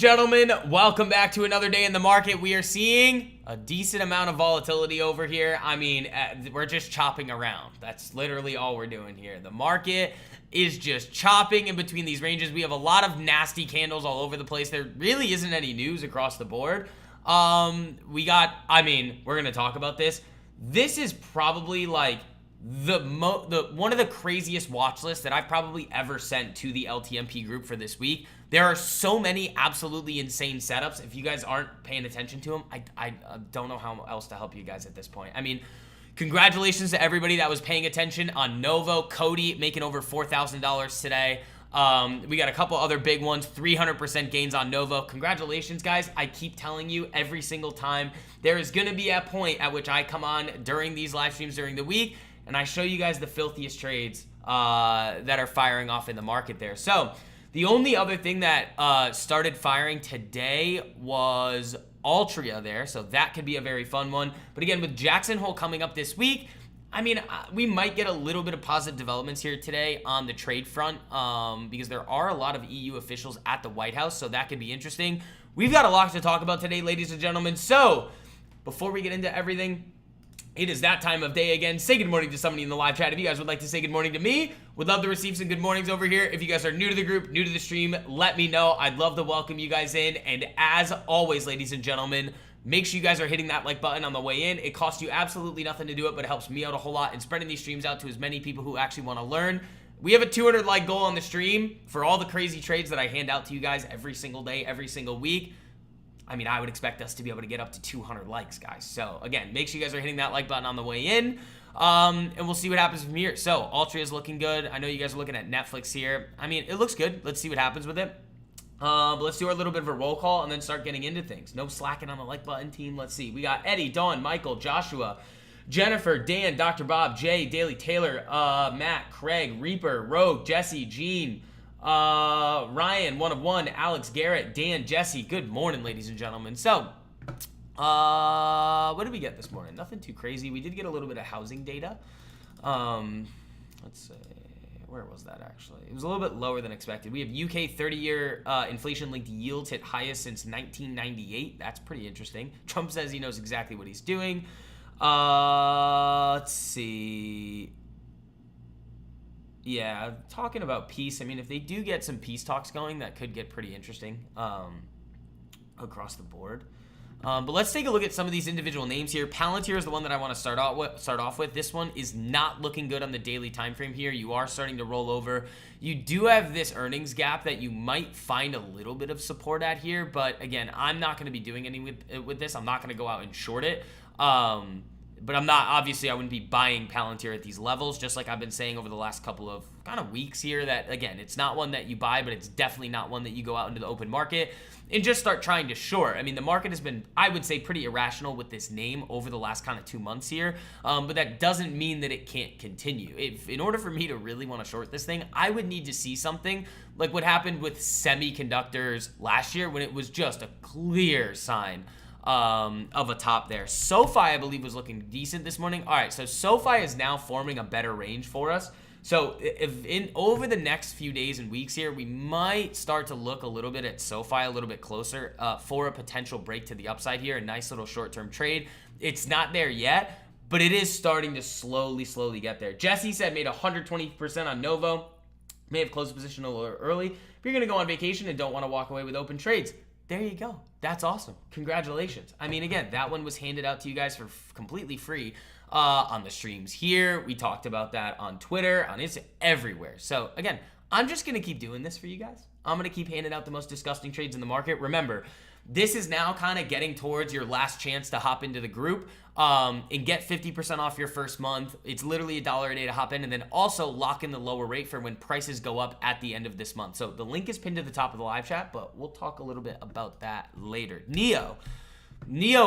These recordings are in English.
Gentlemen, welcome back to another day in the market. We are seeing a decent amount of volatility over here. I mean, we're just chopping around. That's literally all we're doing here. The market is just chopping in between these ranges. We have a lot of nasty candles all over the place. There really isn't any news across the board. We're going to talk about this. This is probably like one of the craziest watch lists that I've probably ever sent to the LTMP group for this week. There are so many absolutely insane setups. If you guys aren't paying attention to them, I don't know how else to help you guys at this point. I mean, congratulations to everybody that was paying attention on Novo. Cody making over $4,000 today. We got a couple other big ones, 300% gains on Novo. Congratulations, guys. I keep telling you every single time, there is going to be a point at which I come on during these live streams during the week, and I show you guys the filthiest trades that are firing off in the market there. So the only other thing that started firing today was Altria there, so that could be a very fun one. But again, with Jackson Hole coming up this week, I mean, we might get a little bit of positive developments here today on the trade front because there are a lot of EU officials at the White House, so that could be interesting. We've got a lot to talk about today, ladies and gentlemen. So before we get into everything, it is that time of day again. Say good morning to somebody in the live chat. If you guys would like to say good morning to me, would love to receive some good mornings over here. If you guys are new to the group, new to the stream, let me know. I'd love to welcome you guys in. And as always, ladies and gentlemen, make sure you guys are hitting that like button on the way in. It costs you absolutely nothing to do it, but it helps me out a whole lot in spreading these streams out to as many people who actually want to learn. We have a 200 like goal on the stream for all the crazy trades that I hand out to you guys every single day, every single week. I mean, I would expect us to be able to get up to 200 likes, guys. So, again, make sure you guys are hitting that like button on the way in, and we'll see what happens from here. So, Altria is looking good. I know you guys are looking at Netflix here. I mean, it looks good. Let's see what happens with it. But let's do our little bit of a roll call and then start getting into things. No slacking on the like button, team. Let's see. We got Eddie, Dawn, Michael, Joshua, Jennifer, Dan, Dr. Bob, Jay, Daily, Taylor, Matt, Craig, Reaper, Rogue, Jesse, Gene, Ryan, 1 of 1, Alex, Garrett, Dan, Jesse. Good morning, ladies and gentlemen. So, what did we get this morning? Nothing too crazy. We did get a little bit of housing data. Let's see. Where was that actually? It was a little bit lower than expected. We have UK 30-year inflation-linked yields hit highest since 1998. That's pretty interesting. Trump says he knows exactly what he's doing. Let's see. Yeah, talking about peace, I mean, if they do get some peace talks going, that could get pretty interesting across the board. But let's take a look at some of these individual names here. Palantir is the one that I want to start off with. This one is not looking good on the daily time frame here. You are starting to roll over. You do have this earnings gap that you might find a little bit of support at here. But again, I'm not going to be doing any with this. I'm not going to go out and short it. But I'm not, obviously, I wouldn't be buying Palantir at these levels, just like I've been saying over the last couple of kind of weeks here that, again, it's not one that you buy, but it's definitely not one that you go out into the open market and just start trying to short. I mean, the market has been, I would say, pretty irrational with this name over the last kind of 2 months here, but that doesn't mean that it can't continue. In order for me to really want to short this thing, I would need to see something like what happened with semiconductors last year when it was just a clear sign of a top there. Sofi, I believe, was looking decent this morning. All right, so Sofi is now forming a better range for us. So if over the next few days and weeks here, we might start to look a little bit at Sofi a little bit closer for a potential break to the upside here, a nice little short-term trade. It's not there yet, but it is starting to slowly get there. Jesse said made 120% on Novo. May have closed the position a little early. If you're going to go on vacation and don't want to walk away with open trades, there you go. That's awesome. Congratulations. I mean, again, that one was handed out to you guys for completely free on the streams here. We talked about that on Twitter, on Instagram, everywhere. So, again, I'm just going to keep doing this for you guys. I'm going to keep handing out the most disgusting trades in the market. Remember, this is now kind of getting towards your last chance to hop into the group and get 50% off your first month. It's literally $1 a day to hop in, and then also lock in the lower rate for when prices go up at the end of this month. So the link is pinned to the top of the live chat, but we'll talk a little bit about that later. Neo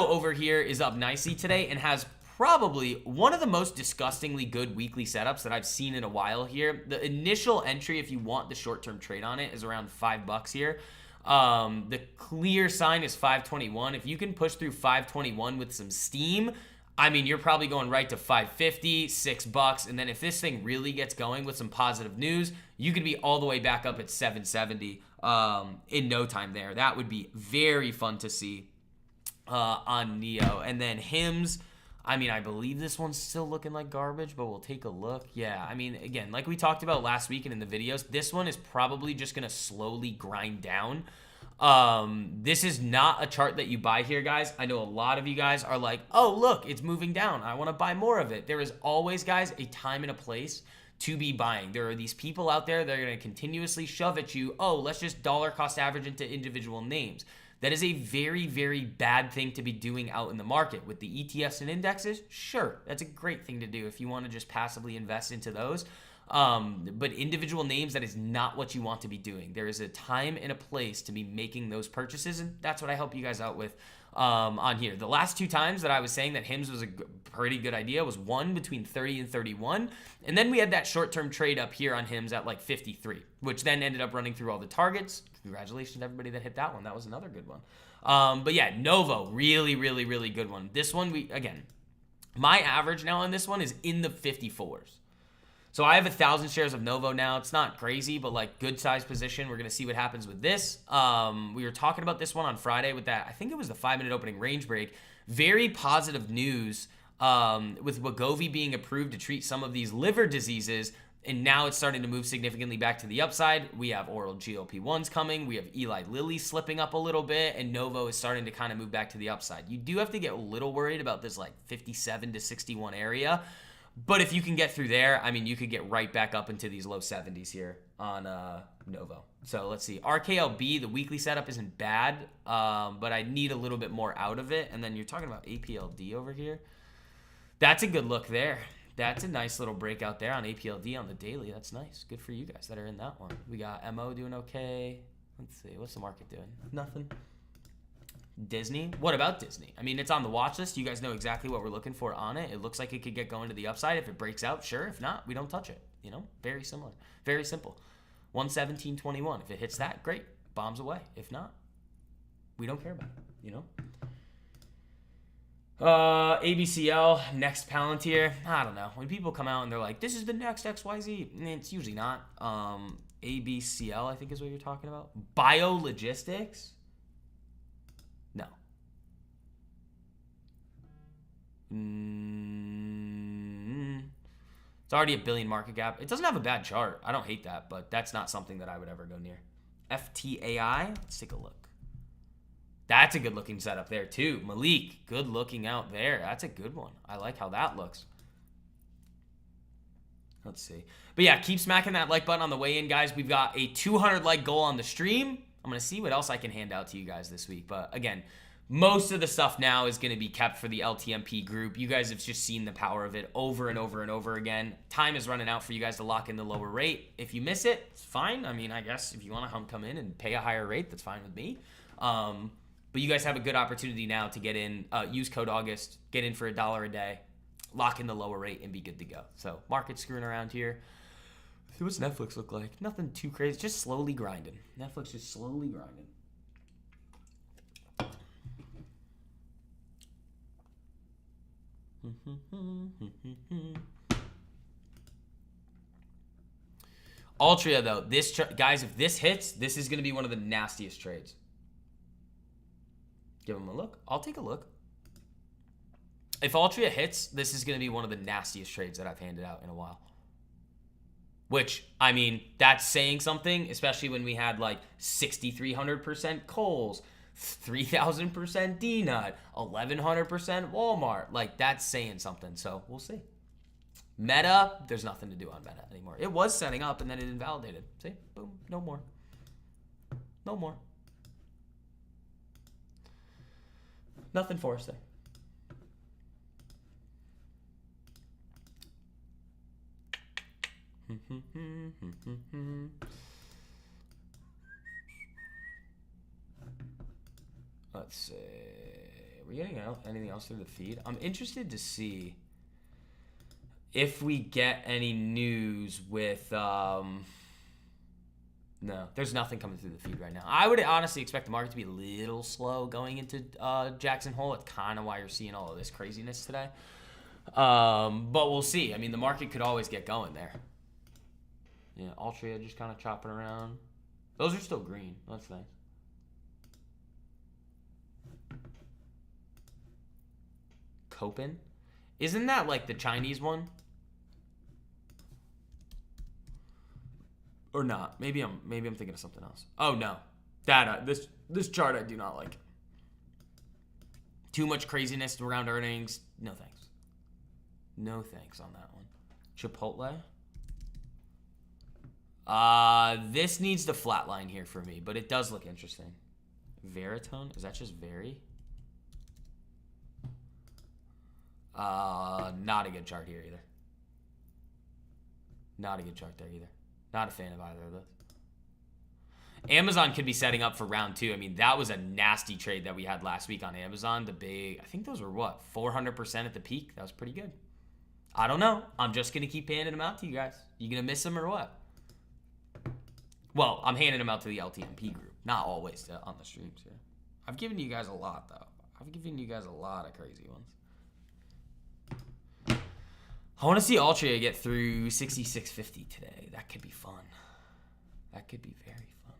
over here is up nicely today and has probably one of the most disgustingly good weekly setups that I've seen in a while here. The initial entry, if you want the short-term trade on it, is around $5 here. The clear sign is 521. If you can push through 521 with some steam, I mean, you're probably going right to 550, $6, and then if this thing really gets going with some positive news, you could be all the way back up at 770 in no time there. That would be very fun to see on Neo. And then Hims, I mean, I believe this one's still looking like garbage, but we'll take a look. Yeah, I mean, again, like we talked about last week and in the videos, this one is probably just going to slowly grind down. This is not a chart that you buy here, guys. I know a lot of you guys are like, oh, look, it's moving down. I want to buy more of it. There is always, guys, a time and a place to be buying. There are these people out there that are going to continuously shove at you, oh, let's just dollar cost average into individual names. That is a very, very bad thing to be doing out in the market. With the ETFs and indexes, sure, that's a great thing to do if you want to just passively invest into those. But individual names, that is not what you want to be doing. There is a time and a place to be making those purchases, and that's what I help you guys out with on here. The last 2 times that I was saying that Hims was a pretty good idea was one between 30 and 31, and then we had that short-term trade up here on Hims at like 53, which then ended up running through all the targets. Congratulations to everybody that hit that one. That was another good one. But yeah, Novo, really, really, really good one. This one, my average now on this one is in the 54s. So I have 1,000 shares of Novo now. It's not crazy, but like good size position. We're going to see what happens with this. We were talking about this one on Friday with that. I think it was the 5-minute opening range break. Very positive news with Wegovy being approved to treat some of these liver diseases. And now it's starting to move significantly back to the upside. We have oral GLP-1s coming. We have Eli Lilly slipping up a little bit. And Novo is starting to kind of move back to the upside. You do have to get a little worried about this like 57 to 61 area. But if you can get through there, I mean, you could get right back up into these low 70s here on Novo. So let's see. RKLB, the weekly setup isn't bad, but I need a little bit more out of it. And then you're talking about APLD over here. That's a good look there. That's a nice little breakout there on APLD on the daily. That's nice. Good for you guys that are in that one. We got MO doing okay. Let's see. What's the market doing? Nothing. Disney? What about Disney? I mean, it's on the watch list. You guys know exactly what we're looking for on it. It looks like it could get going to the upside. If it breaks out, sure. If not, we don't touch it. You know, very similar. Very simple. 117.21. If it hits that, great. Bombs away. If not, we don't care about it, you know? ABCL, next Palantir. I don't know. When people come out and they're like, this is the next XYZ, it's usually not. ABCL, I think is what you're talking about. Biologistics? No. It's already a billion market cap. It doesn't have a bad chart. I don't hate that, but that's not something that I would ever go near. FTAI, let's take a look. That's a good looking setup there too. Malik, good looking out there. That's a good one. I like how that looks. Let's see. But yeah, keep smacking that like button on the way in, guys. We've got a 200 like goal on the stream. I'm going to see what else I can hand out to you guys this week. But again, most of the stuff now is going to be kept for the LTMP group. You guys have just seen the power of it over and over and over again. Time is running out for you guys to lock in the lower rate. If you miss it, it's fine. I mean, I guess if you want to come in and pay a higher rate, that's fine with me. But you guys have a good opportunity now to get in, use code August, get in for $1 a day, lock in the lower rate, and be good to go. So market's screwing around here. See, what's Netflix look like? Nothing too crazy, just slowly grinding. Netflix just slowly grinding. Altria, though, guys, if this hits, this is going to be one of the nastiest trades. Give them a look. I'll take a look. If Altria hits, this is going to be one of the nastiest trades that I've handed out in a while. Which, I mean, that's saying something, especially when we had like 6,300% Kohl's, 3,000% D-Nut, 1,100% Walmart. Like, that's saying something. So, we'll see. Meta, there's nothing to do on Meta anymore. It was setting up and then it invalidated. See? Boom. No more. No more. Nothing for us there. Let's see. Are we getting anything else through the feed? I'm interested to see if we get any news with no, there's nothing coming through the feed right now. I would honestly expect the market to be a little slow going into Jackson Hole. It's kind of why you're seeing all of this craziness today. But we'll see. I mean, the market could always get going there. Yeah, Altria just kind of chopping around. Those are still green. That's nice. Copen? Isn't that like the Chinese one? Or not? Maybe I'm thinking of something else. Oh no, that this chart I do not like. Too much craziness around earnings. No thanks. No thanks on that one. Chipotle. This needs the flatline here for me, but it does look interesting. Veritone? Is that just very? Not a good chart here either. Not a good chart there either. Not a fan of either of those. Amazon could be setting up for round 2. I mean, that was a nasty trade that we had last week on Amazon. The big, I think those were what, 400% at the peak? That was pretty good. I don't know. I'm just going to keep handing them out to you guys. You going to miss them or what? Well, I'm handing them out to the LTMP group. Not always on the streams here. I've given you guys a lot, though. I've given you guys a lot of crazy ones. I want to see Altria get through 66.50 today. That could be fun. That could be very fun.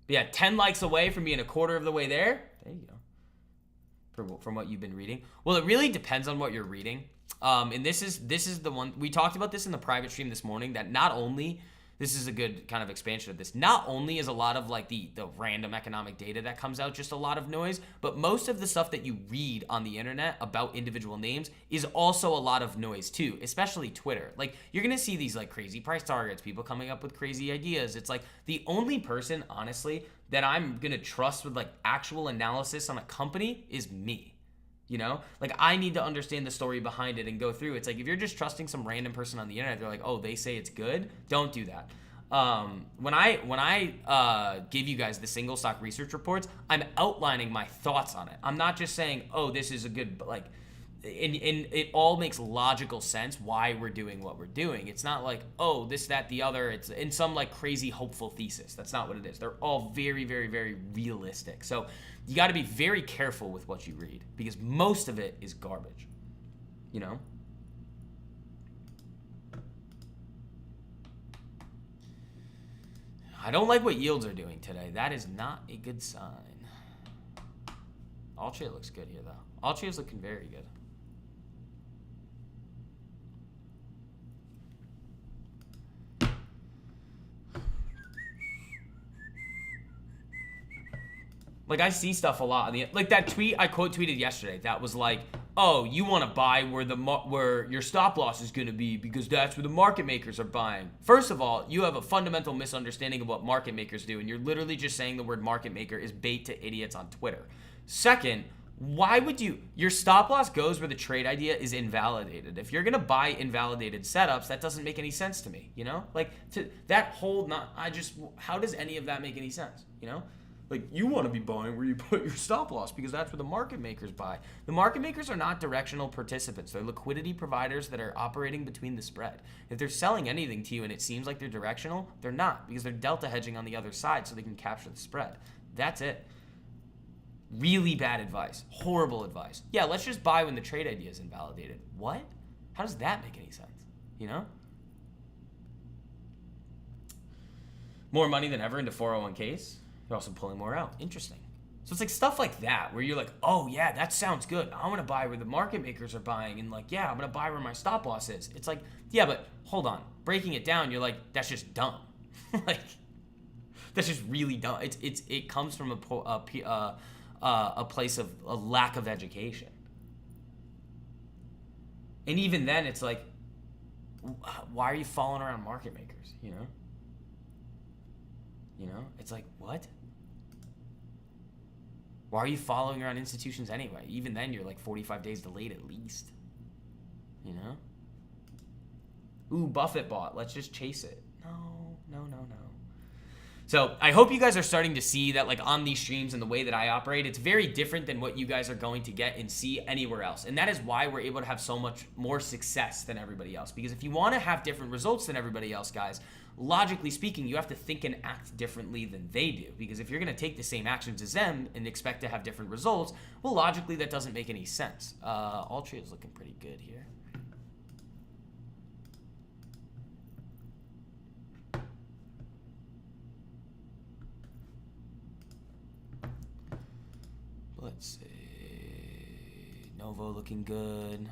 But yeah, 10 likes away from being a quarter of the way there. There you go. From what you've been reading. Well, it really depends on what you're reading. And this is the one we talked about this in the private stream this morning. That not only this is a good kind of expansion of this. Not only is a lot of like the random economic data that comes out just a lot of noise, but most of the stuff that you read on the internet about individual names is also a lot of noise too, especially Twitter. Like you're going to see these like crazy price targets, people coming up with crazy ideas. It's like the only person, honestly, that I'm going to trust with like actual analysis on a company is me. You know, like I need to understand the story behind it and go through. It's like if you're just trusting some random person on the internet, they're like, oh, they say it's good. Don't do that. When I give you guys the single stock research reports, I'm outlining my thoughts on it. I'm not just saying, oh, this is a good, like, and it all makes logical sense why we're doing what we're doing. It's not like, oh, this, that, the other. It's in some like crazy hopeful thesis. That's not what it is. They're all very, very, very realistic. So you got to be very careful with what you read because most of it is garbage, you know? I don't like what yields are doing today. That is not a good sign. Altria looks good here, though. Altria's looking very good. Like, I see stuff a lot on the, like that tweet I quote tweeted yesterday that was like, oh, you want to buy where your stop loss is going to be because that's where the market makers are buying. First of all, you have a fundamental misunderstanding of what market makers do, and you're literally just saying the word market maker is bait to idiots on Twitter. Second, why would your stop loss goes where the trade idea is invalidated. If you're going to buy invalidated setups, that doesn't make any sense to me, you know? Like, how does any of that make any sense, you know? Like, you want to be buying where you put your stop loss because that's where the market makers buy. The market makers are not directional participants. They're liquidity providers that are operating between the spread. If they're selling anything to you and it seems like they're directional, they're not because they're delta hedging on the other side so they can capture the spread. That's it. Really bad advice. Horrible advice. Yeah, let's just buy when the trade idea is invalidated. What? How does that make any sense? You know? More money than ever into 401ks. You're also pulling more out. Interesting. So it's like stuff like that where you're like, oh yeah, that sounds good. I want to buy where the market makers are buying, and like, yeah, I'm gonna buy where my stop loss is. It's like, yeah, but hold on. Breaking it down, you're like, that's just dumb. Like, that's just really dumb. It comes from a place of a lack of education. And even then, it's like, why are you following around market makers? You know? You know? It's like, what? Why are you following around institutions anyway? Even then, you're like 45 days delayed at least. You know? Ooh, Buffett bought. Let's just chase it. No. So I hope you guys are starting to see that, like, on these streams and the way that I operate, it's very different than what you guys are going to get and see anywhere else. And that is why we're able to have so much more success than everybody else. Because if you want to have different results than everybody else, guys, logically speaking, you have to think and act differently than they do. Because if you're going to take the same actions as them and expect to have different results, well, logically, that doesn't make any sense. Altria is looking pretty good here. Let's see. Novo looking good.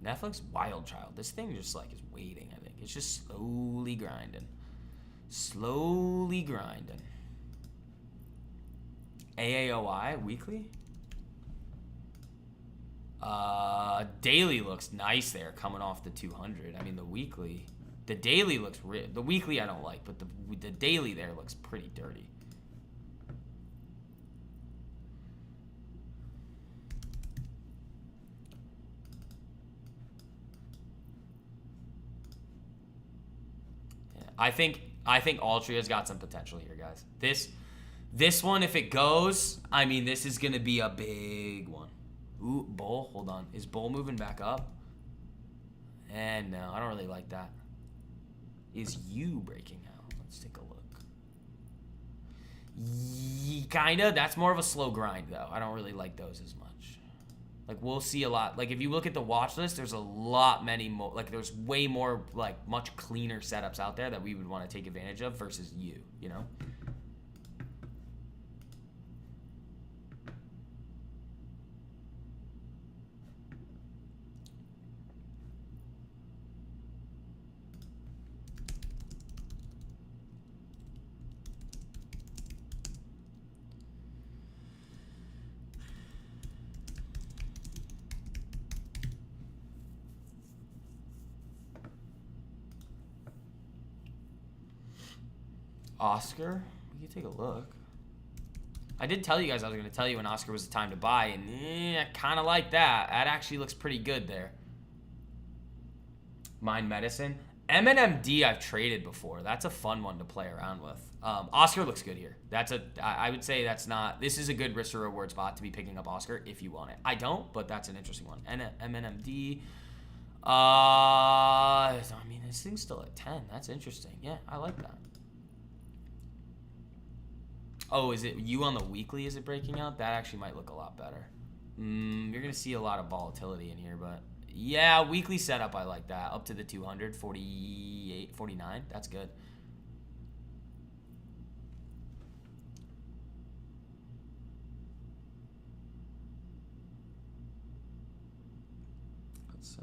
Netflix Wild Child. This thing just like is waiting, I think. It's just slowly grinding. Slowly grinding. AAOI weekly? Daily looks nice there coming off the 200. I mean, the daily looks the weekly I don't like, but the daily there looks pretty dirty. Yeah, I think Altria's got some potential here, guys. This one, if it goes, I mean, this is gonna be a big one. Ooh, Bull, hold on. Is Bull moving back up? And no, I don't really like that. Is you breaking out? Let's take a look. Kinda. That's more of a slow grind, though. I don't really like those as much. Like, we'll see a lot. Like, if you look at the watch list, there's a lot many more. Like, there's way more, like, much cleaner setups out there that we would want to take advantage of versus you know? Oscar, we can take a look. I did tell you guys I was going to tell you when Oscar was the time to buy, and I kind of like that. That actually looks pretty good there. Mind Medicine. MNMD I've traded before. That's a fun one to play around with. Oscar looks good here. I would say this is a good risk to reward spot to be picking up Oscar if you want it. I don't, but that's an interesting one. And MNMD. I mean, this thing's still at 10. That's interesting. Yeah, I like that. Oh, is it you on the weekly? Is it breaking out? That actually might look a lot better. You're going to see a lot of volatility in here, but yeah, weekly setup, I like that. Up to the 200, 48, 49. That's good. Let's see.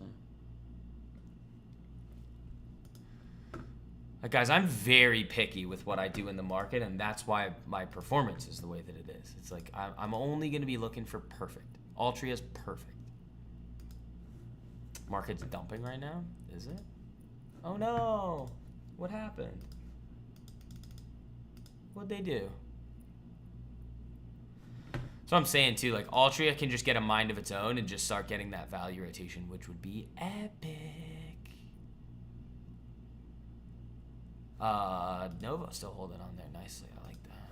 Guys, I'm very picky with what I do in the market, and that's why my performance is the way that it is. It's like I'm only going to be looking for perfect. Altria's perfect. Market's dumping right now? Is it? Oh no! What happened? What'd they do? So I'm saying too, like Altria can just get a mind of its own and just start getting that value rotation, which would be epic. Novo still holding on there nicely. I like that.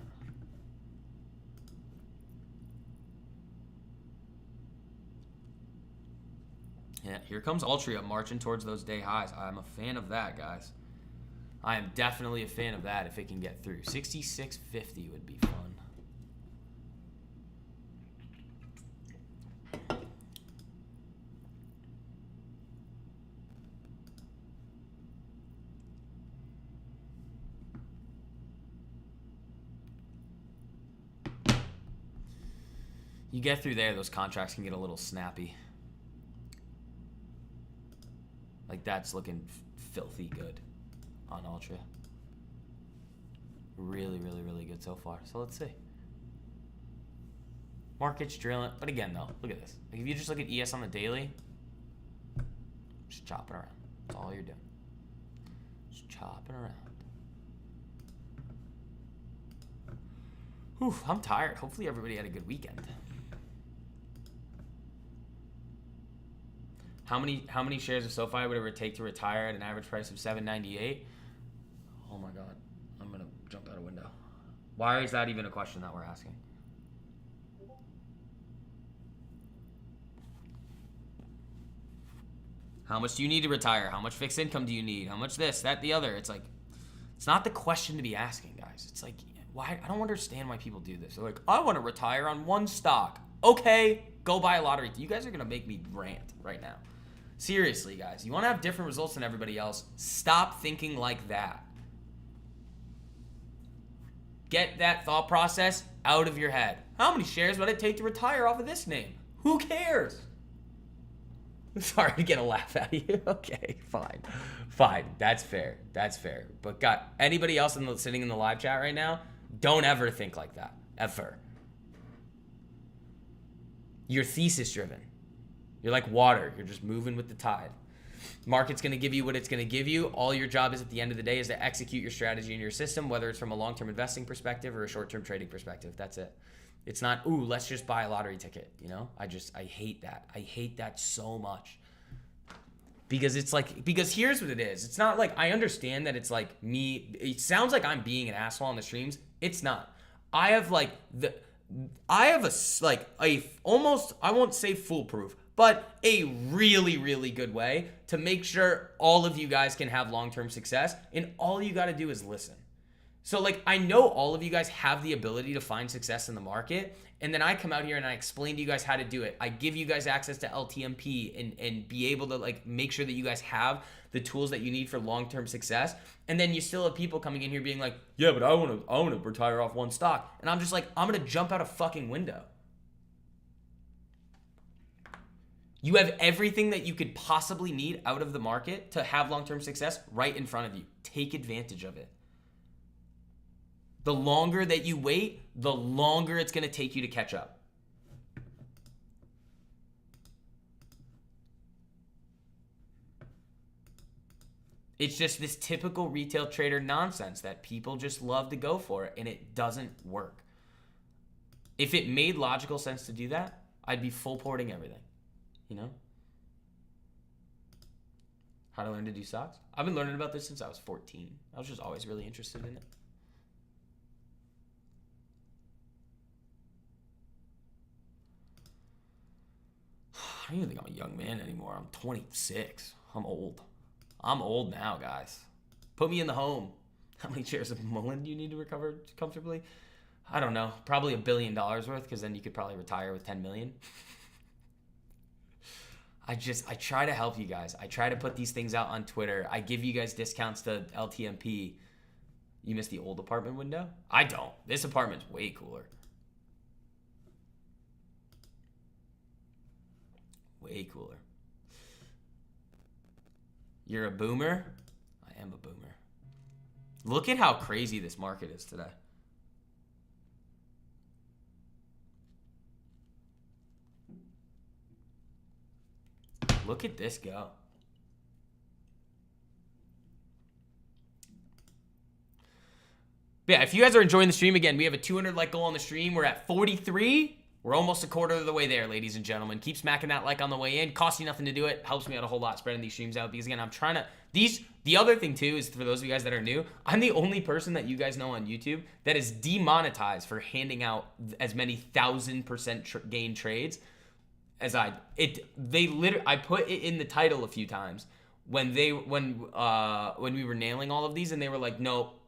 Yeah, here comes Altria marching towards those day highs. I'm a fan of that, guys. I am definitely a fan of that if it can get through. 66.50 would be fun. You get through there, those contracts can get a little snappy. Like that's looking filthy good on Altria. Really, really, really good so far. So let's see. Market's drilling. But again, though, look at this. Like if you just look at ES on the daily, just chopping around. That's all you're doing. Just chopping around. Whew, I'm tired. Hopefully everybody had a good weekend. How many shares of SoFi would it would take to retire at an average price of $7.98? Oh my God, I'm gonna jump out a window. Why is that even a question that we're asking? How much do you need to retire? How much fixed income do you need? How much this, that, the other? It's like, it's not the question to be asking, guys. It's like, why? I don't understand why people do this. They're like, I want to retire on one stock. Okay, go buy a lottery. You guys are gonna make me rant right now. Seriously, guys, you want to have different results than everybody else? Stop thinking like that. Get that thought process out of your head. How many shares would it take to retire off of this name? Who cares? Sorry to get a laugh out of you. Okay, fine. Fine. That's fair. That's fair. But got anybody else sitting in the live chat right now, don't ever think like that. Ever. You're thesis driven. You're like water. You're just moving with the tide. Market's going to give you what it's going to give you. All your job is at the end of the day is to execute your strategy in your system, whether it's from a long-term investing perspective or a short-term trading perspective. That's it. It's not, ooh, let's just buy a lottery ticket. You know, I hate that. I hate that so much. Because it's like, because here's what it is. It's not like, I understand that it's like me, it sounds like I'm being an asshole on the streams. It's not. I have almost, I won't say foolproof, but a really, really good way to make sure all of you guys can have long-term success. And all you got to do is listen. So like, I know all of you guys have the ability to find success in the market. And then I come out here and I explain to you guys how to do it. I give you guys access to LTMP and be able to like make sure that you guys have the tools that you need for long-term success. And then you still have people coming in here being like, yeah, but I want to retire off one stock. And I'm just like, I'm going to jump out a fucking window. You have everything that you could possibly need out of the market to have long-term success right in front of you. Take advantage of it. The longer that you wait, the longer it's going to take you to catch up. It's just this typical retail trader nonsense that people just love to go for, and it doesn't work. If it made logical sense to do that, I'd be full porting everything. You know? How to learn to do stocks? I've been learning about this since I was 14. I was just always really interested in it. I don't even think I'm a young man anymore. I'm 26. I'm old. I'm old now, guys. Put me in the home. How many shares of Mullen do you need to recover comfortably? I don't know. Probably $1 billion worth, because then you could probably retire with 10 million. I try to help you guys. I try to put these things out on Twitter. I give you guys discounts to LTMP. You missed the old apartment window? I don't. This apartment's way cooler. Way cooler. You're a boomer? I am a boomer. Look at how crazy this market is today. Look at this go. But yeah, if you guys are enjoying the stream, again, we have a 200 like goal on the stream. We're at 43. We're almost a quarter of the way there, ladies and gentlemen. Keep smacking that like on the way in. Costs you nothing to do it. Helps me out a whole lot spreading these streams out, because again, I'm trying to, the other thing too is, for those of you guys that are new, I'm the only person that you guys know on YouTube that is demonetized for handing out as many 1000% gain trades as I put it in the title a few times when we were nailing all of these, and they were like, nope,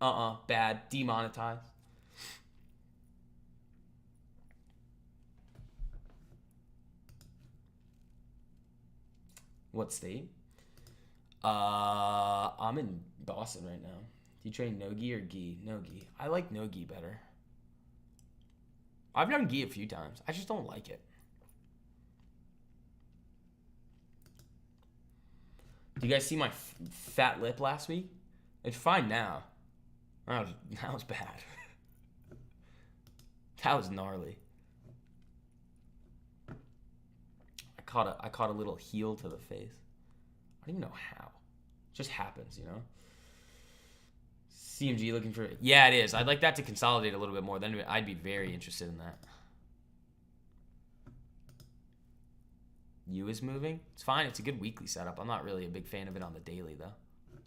bad, demonetized. What state? I'm in Boston right now. Do you train no-gi or gi? No-gi. I like no-gi better. I've done gi a few times. I just don't like it. Do you guys see my fat lip last week? It's fine now. That was bad. That was gnarly. I caught a little heel to the face. I don't even know how. It just happens, you know? CMG looking for... Yeah, it is. I'd like that to consolidate a little bit more. Then I'd be very interested in that. U is moving. It's fine. It's a good weekly setup. I'm not really a big fan of it on the daily, though.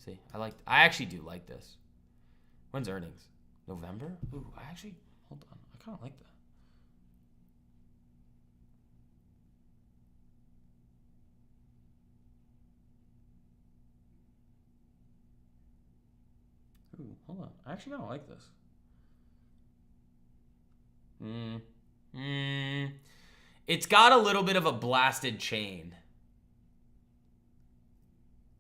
See, I actually do like this. When's earnings? November? Ooh, hold on. I kind of like that. Ooh, hold on. I actually kind of like this. It's got a little bit of a blasted chain.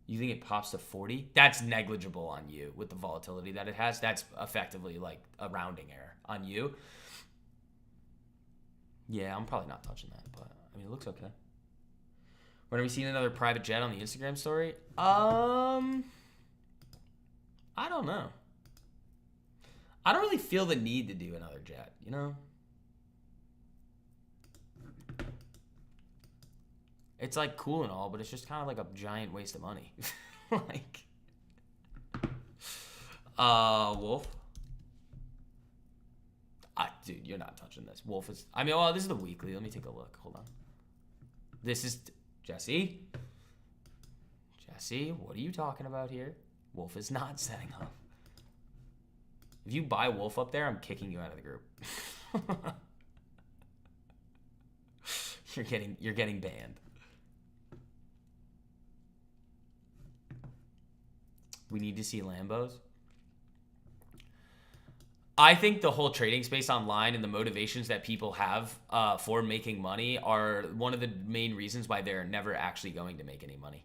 You think it pops to 40? That's negligible on you with the volatility that it has. That's effectively like a rounding error on you. Yeah, I'm probably not touching that, but I mean, it looks okay. When are we seeing another private jet on the Instagram story? I don't know. I don't really feel the need to do another jet, you know? It's like cool and all, but it's just kind of like a giant waste of money. Like, Wolf. Dude, you're not touching this. Wolf is, I mean, well, this is the weekly. Let me take a look. Hold on. This is Jesse. Jesse, what are you talking about here? Wolf is not setting up. If you buy Wolf up there, I'm kicking you out of the group. You're getting banned. We need to see Lambos. I think the whole trading space online and the motivations that people have for making money are one of the main reasons why they're never actually going to make any money.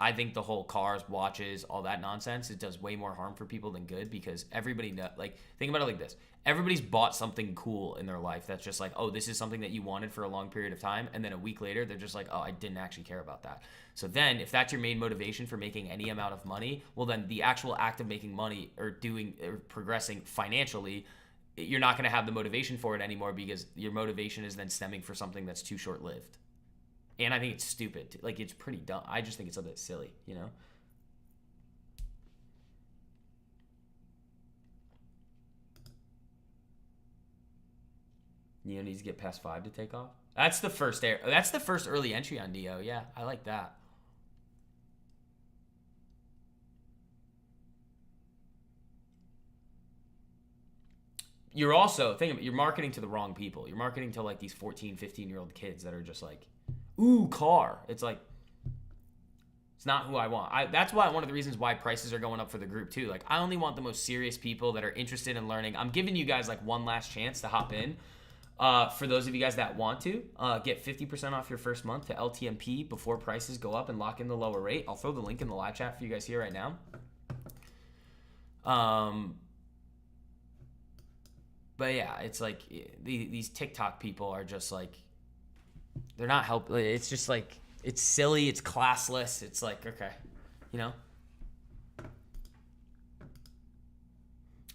I think the whole cars, watches, all that nonsense, it does way more harm for people than good, because everybody like, think about it like this. Everybody's bought something cool in their life that's just like, oh, this is something that you wanted for a long period of time, and then a week later they're just like, oh, I didn't actually care about that. So then if that's your main motivation for making any amount of money, well, then the actual act of making money or progressing financially, you're not going to have the motivation for it anymore, because your motivation is then stemming for something that's too short-lived. And I think it's stupid. Like, it's pretty dumb. I just think it's a bit silly, you know? Neo needs to get past 5 to take off. That's the first early entry on Neo. Yeah, I like that. You're also, you're marketing to the wrong people. You're marketing to like these 14, 15-year-old kids that are just like, ooh, car. It's like, it's not who I want. That's why one of the reasons why prices are going up for the group too. Like, I only want the most serious people that are interested in learning. I'm giving you guys like one last chance to hop in. For those of you guys that want to, get 50% off your first month to LTMP before prices go up and lock in the lower rate. I'll throw the link in the live chat for you guys here right now. But yeah, it's like these TikTok people are just like, they're not helping. It's just like, it's silly. It's classless. It's like, okay, you know?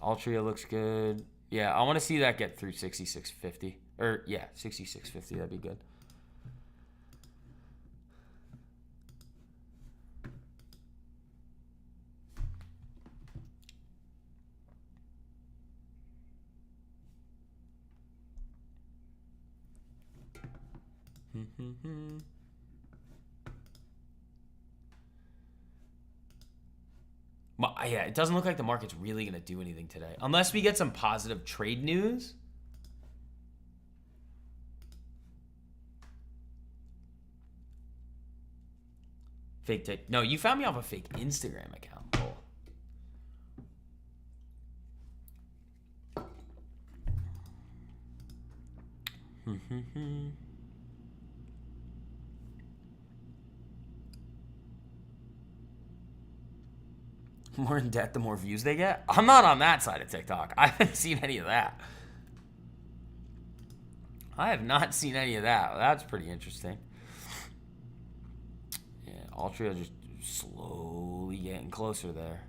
Altria looks good. Yeah, I want to see that get through 66.50. Or, yeah, 66.50. That'd be good. Yeah, it doesn't look like the market's really going to do anything today. Unless we get some positive trade news. Fake tick. No, you found me off a fake Instagram account. Oh. More in debt, the more views they get. I'm not on that side of TikTok. I haven't seen any of that. I have not seen any of that. That's pretty interesting. Yeah, Altria just slowly getting closer there.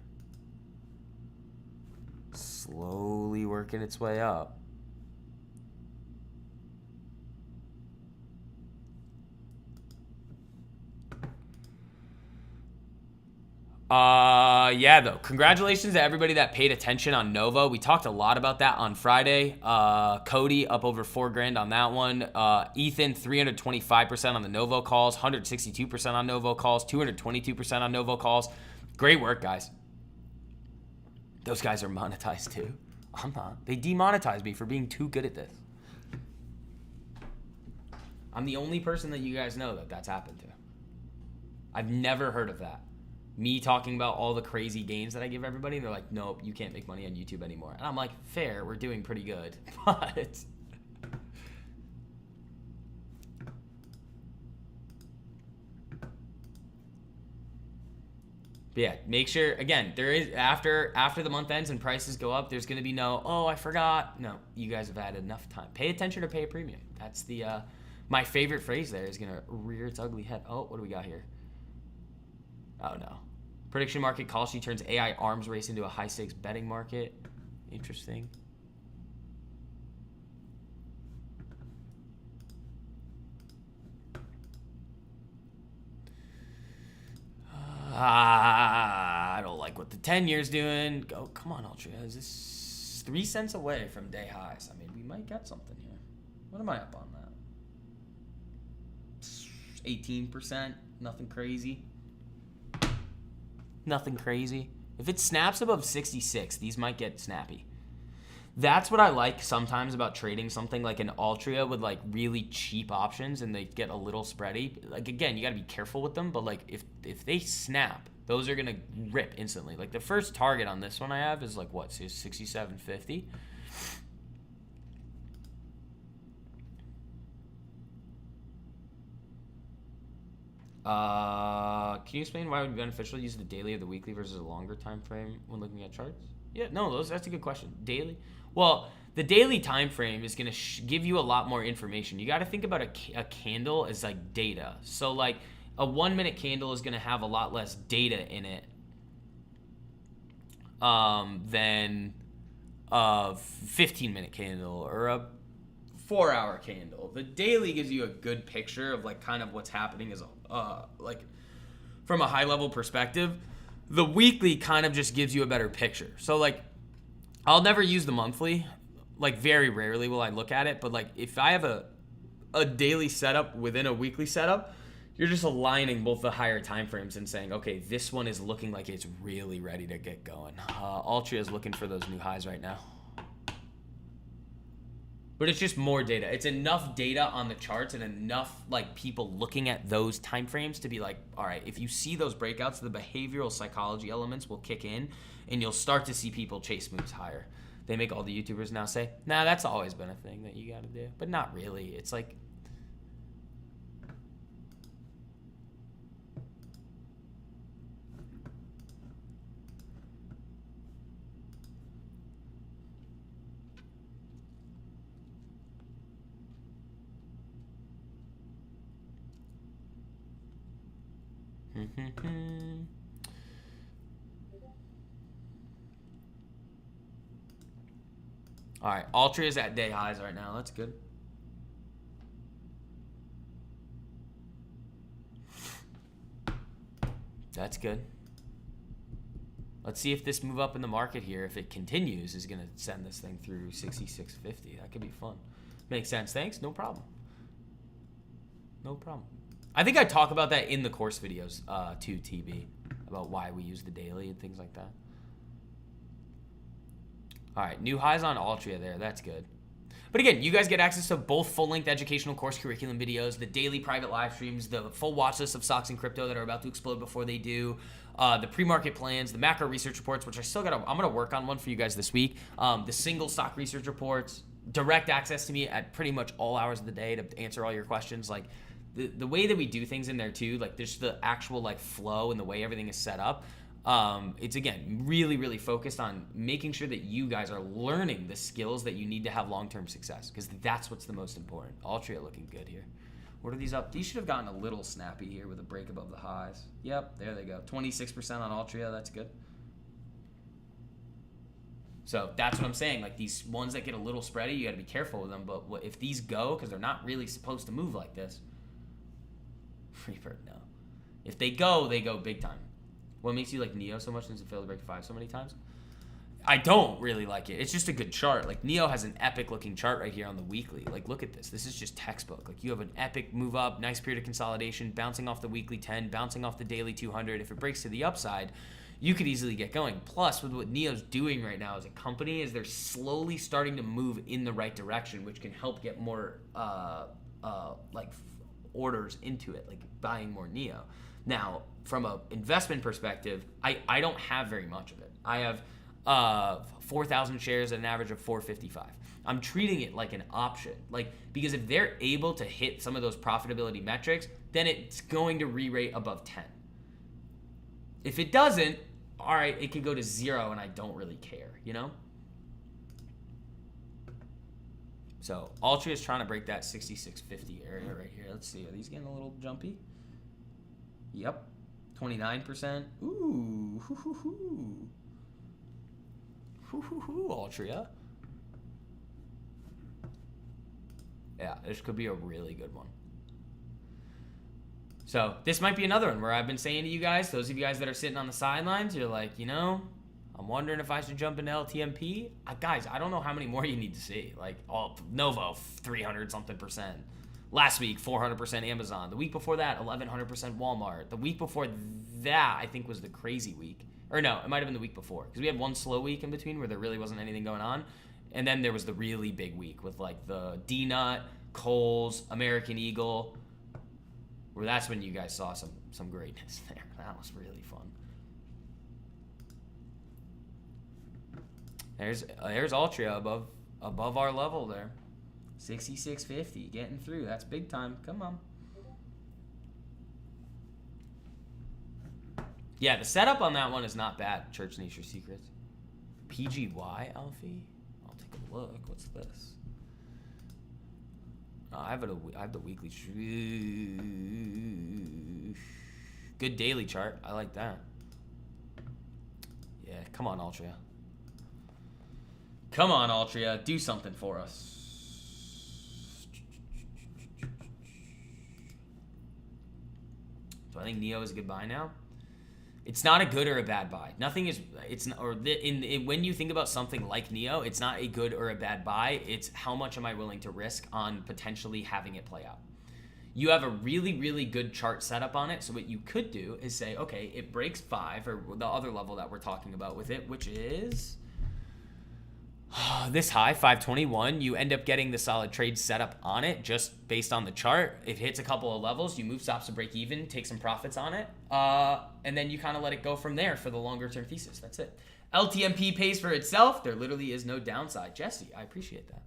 Slowly working its way up. Yeah, though. Congratulations to everybody that paid attention on Novo. We talked a lot about that on Friday. Cody up over $4,000 on that one. Ethan 325% on the Novo calls, 162% on Novo calls, 222% on Novo calls. Great work, guys. Those guys are monetized too. I'm not. They demonetized me for being too good at this. I'm the only person that you guys know that that's happened to. I've never heard of that. Me talking about all the crazy gains that I give everybody, and they're like, nope, you can't make money on YouTube anymore. And I'm like, fair, we're doing pretty good. But But yeah, make sure, again, there is, after the month ends and prices go up, there's going to be no, oh, I forgot. No, you guys have had enough time. Pay attention or pay a premium. That's the, my favorite phrase there is going to rear its ugly head. Oh, what do we got here? Oh, no. Prediction market call sheet turns AI arms race into a high stakes betting market. Interesting. I don't like what the 10 year's doing. Go, come on, Altria. Is this 3 cents away from day highs? I mean, we might get something here. What am I up on that? 18%. Nothing crazy. Nothing crazy. If it snaps above 66, these might get snappy. That's what I like sometimes about trading something like an Altria with like really cheap options and they get a little spready. Like, again, you got to be careful with them, but like if they snap, those are going to rip instantly. Like the first target on this one I have is like what, 67.50. Can you explain why it would be beneficial to use the daily or the weekly versus a longer time frame when looking at charts? Yeah, no, that's a good question. Daily? Well, the daily time frame is going to give you a lot more information. You got to think about a candle as like data. So like a 1 minute candle is going to have a lot less data in it than a 15-minute candle or a 4-hour candle. The daily gives you a good picture of like kind of what's happening as like from a high level perspective. The weekly kind of just gives you a better picture. So like I'll never use the monthly, like very rarely will I look at it, but like if I have a daily setup within a weekly setup, you're just aligning both the higher time frames and saying, okay, this one is looking like it's really ready to get going. Altria is looking for those new highs right now. But it's just more data. It's enough data on the charts and enough like people looking at those time frames to be like, all right, if you see those breakouts, the behavioral psychology elements will kick in and you'll start to see people chase moves higher. They make all the YouTubers now say, nah, that's always been a thing that you got to do. But not really. It's like, all right, Altria is at day highs right now. That's good. That's good. Let's see if this move up in the market here, if it continues, is going to send this thing through 66.50. That could be fun. Makes sense. Thanks. No problem. No problem. I think I talk about that in the course videos too, TB, about why we use the daily and things like that. All right, new highs on Altria there. That's good. But again, you guys get access to both full-length educational course curriculum videos, the daily private live streams, the full watch list of stocks and crypto that are about to explode before they do, the pre-market plans, the macro research reports, which I'm going to work on one for you guys this week, the single stock research reports, direct access to me at pretty much all hours of the day to answer all your questions. Like the way that we do things in there too, like there's the actual like flow and the way everything is set up. It's again really, really focused on making sure that you guys are learning the skills that you need to have long-term success, because that's what's the most important. Altria looking good here. What are these up? These should have gotten a little snappy here with a break above the highs. Yep, there they go. 26% on Altria. That's good. So that's what I'm saying. Like these ones that get a little spready, you got to be careful with them. But if these go, because they're not really supposed to move like this. Freebird, no. If they go big time. What makes you like Neo so much since it failed to break 5 so many times? I don't really like it. It's just a good chart. Like Neo has an epic looking chart right here on the weekly. Like look at this. This is just textbook. Like you have an epic move up, nice period of consolidation, bouncing off the weekly 10, bouncing off the daily 200. If it breaks to the upside, you could easily get going. Plus, with what Neo's doing right now as a company is they're slowly starting to move in the right direction, which can help get more orders into it, like buying more Neo. Now, from an investment perspective, I don't have very much of it. I have 4,000 shares at an average of 455. I'm treating it like an option, like because if they're able to hit some of those profitability metrics, then it's going to re-rate above 10. If it doesn't, all right, it could go to 0 and I don't really care, you know? So Altria is trying to break that 66.50 area right here. Let's see. Are these getting a little jumpy? Yep. 29%. Ooh. Hoo-hoo-hoo. Hoo-hoo-hoo, Altria. Yeah, this could be a really good one. So this might be another one where I've been saying to you guys, those of you guys that are sitting on the sidelines, you're like, you know, I'm wondering if I should jump into LTMP. Guys, I don't know how many more you need to see. Like, Novo, 300 something percent. Last week, 400% Amazon. The week before that, 1100% Walmart. The week before that, I think, was the crazy week. Or no, it might have been the week before. Because we had one slow week in between where there really wasn't anything going on. And then there was the really big week with like the D-Nut, Kohl's, American Eagle. Where that's when you guys saw some greatness there. That was really fun. There's Altria above our level there. 66.50, getting through. That's big time. Come on. Yeah, the setup on that one is not bad. Church Nature Secrets. PGY, Alfie? I'll take a look. What's this? I have the weekly. Good daily chart. I like that. Yeah, come on, Altria. Come on, Altria. Do something for us. So I think Neo is a good buy now. It's not a good or a bad buy. Nothing is. It's not, or when you think about something like Neo, it's not a good or a bad buy. It's how much am I willing to risk on potentially having it play out. You have a really, really good chart setup on it. So what you could do is say, okay, it breaks 5, or the other level that we're talking about with it, which is this high, 521. You end up getting the solid trade setup on it just based on the chart. It hits a couple of levels. You move stops to break even, take some profits on it, and then you kind of let it go from there for the longer term thesis. That's it. LTMP pays for itself. There literally is no downside. Jesse, I appreciate that.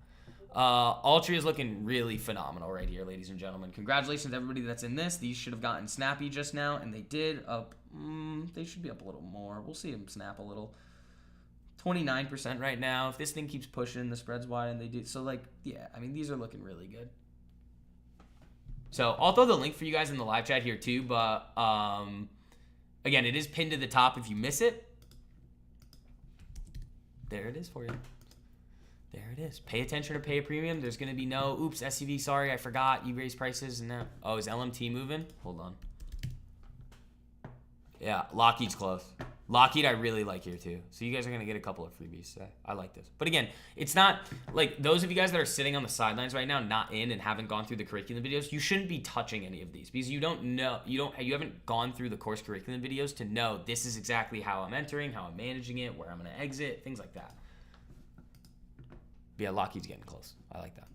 Altria is looking really phenomenal right here, ladies and gentlemen. Congratulations to everybody that's in this. These should have gotten snappy just now, and they did up. They should be up a little more. We'll see them snap a little. 29% right now. If this thing keeps pushing, the spread's wide, and they do. So, like, yeah, I mean, these are looking really good. So, I'll throw the link for you guys in the live chat here, too. But, again, it is pinned to the top if you miss it. There it is for you. There it is. Pay attention to pay a premium. There's going to be no, oops, SUV, sorry, I forgot. You raised prices. And now, oh, is LMT moving? Hold on. Yeah, Lockheed's close. Lockheed I really like here too. So you guys are going to get a couple of freebies today. I like this. But again, it's not like those of you guys that are sitting on the sidelines right now, not in and haven't gone through the curriculum videos, you shouldn't be touching any of these because you don't know, you haven't gone through the course curriculum videos to know this is exactly how I'm entering, how I'm managing it, where I'm going to exit, things like that. But yeah, Lockheed's getting close. I like that.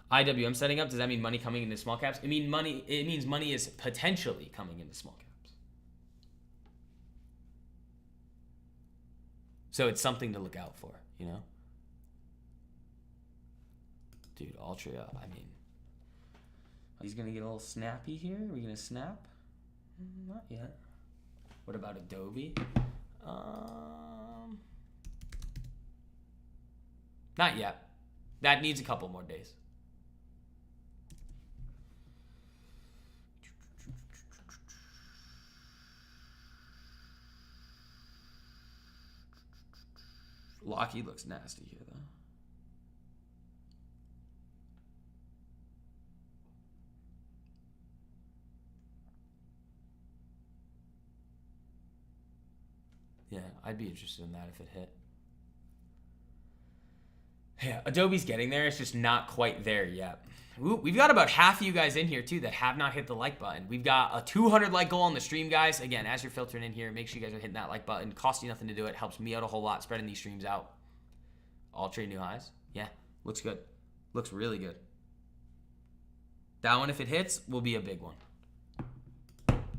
IWM setting up, does that mean money coming into small caps? It means money is potentially coming into small caps. So it's something to look out for, you know? Dude, Altria, I mean, he's going to get a little snappy here. Are we going to snap? Not yet. What about Adobe? Not yet. That needs a couple more days. Lockheed looks nasty here, though. Yeah, I'd be interested in that if it hit. Yeah, Adobe's getting there. It's just not quite there yet. Ooh, we've got about half of you guys in here, too, that have not hit the like button. We've got a 200 like goal on the stream, guys. Again, as you're filtering in here, make sure you guys are hitting that like button. Costs you nothing to do it. Helps me out a whole lot, spreading these streams out. Altria new highs. Yeah, looks good. Looks really good. That one, if it hits, will be a big one.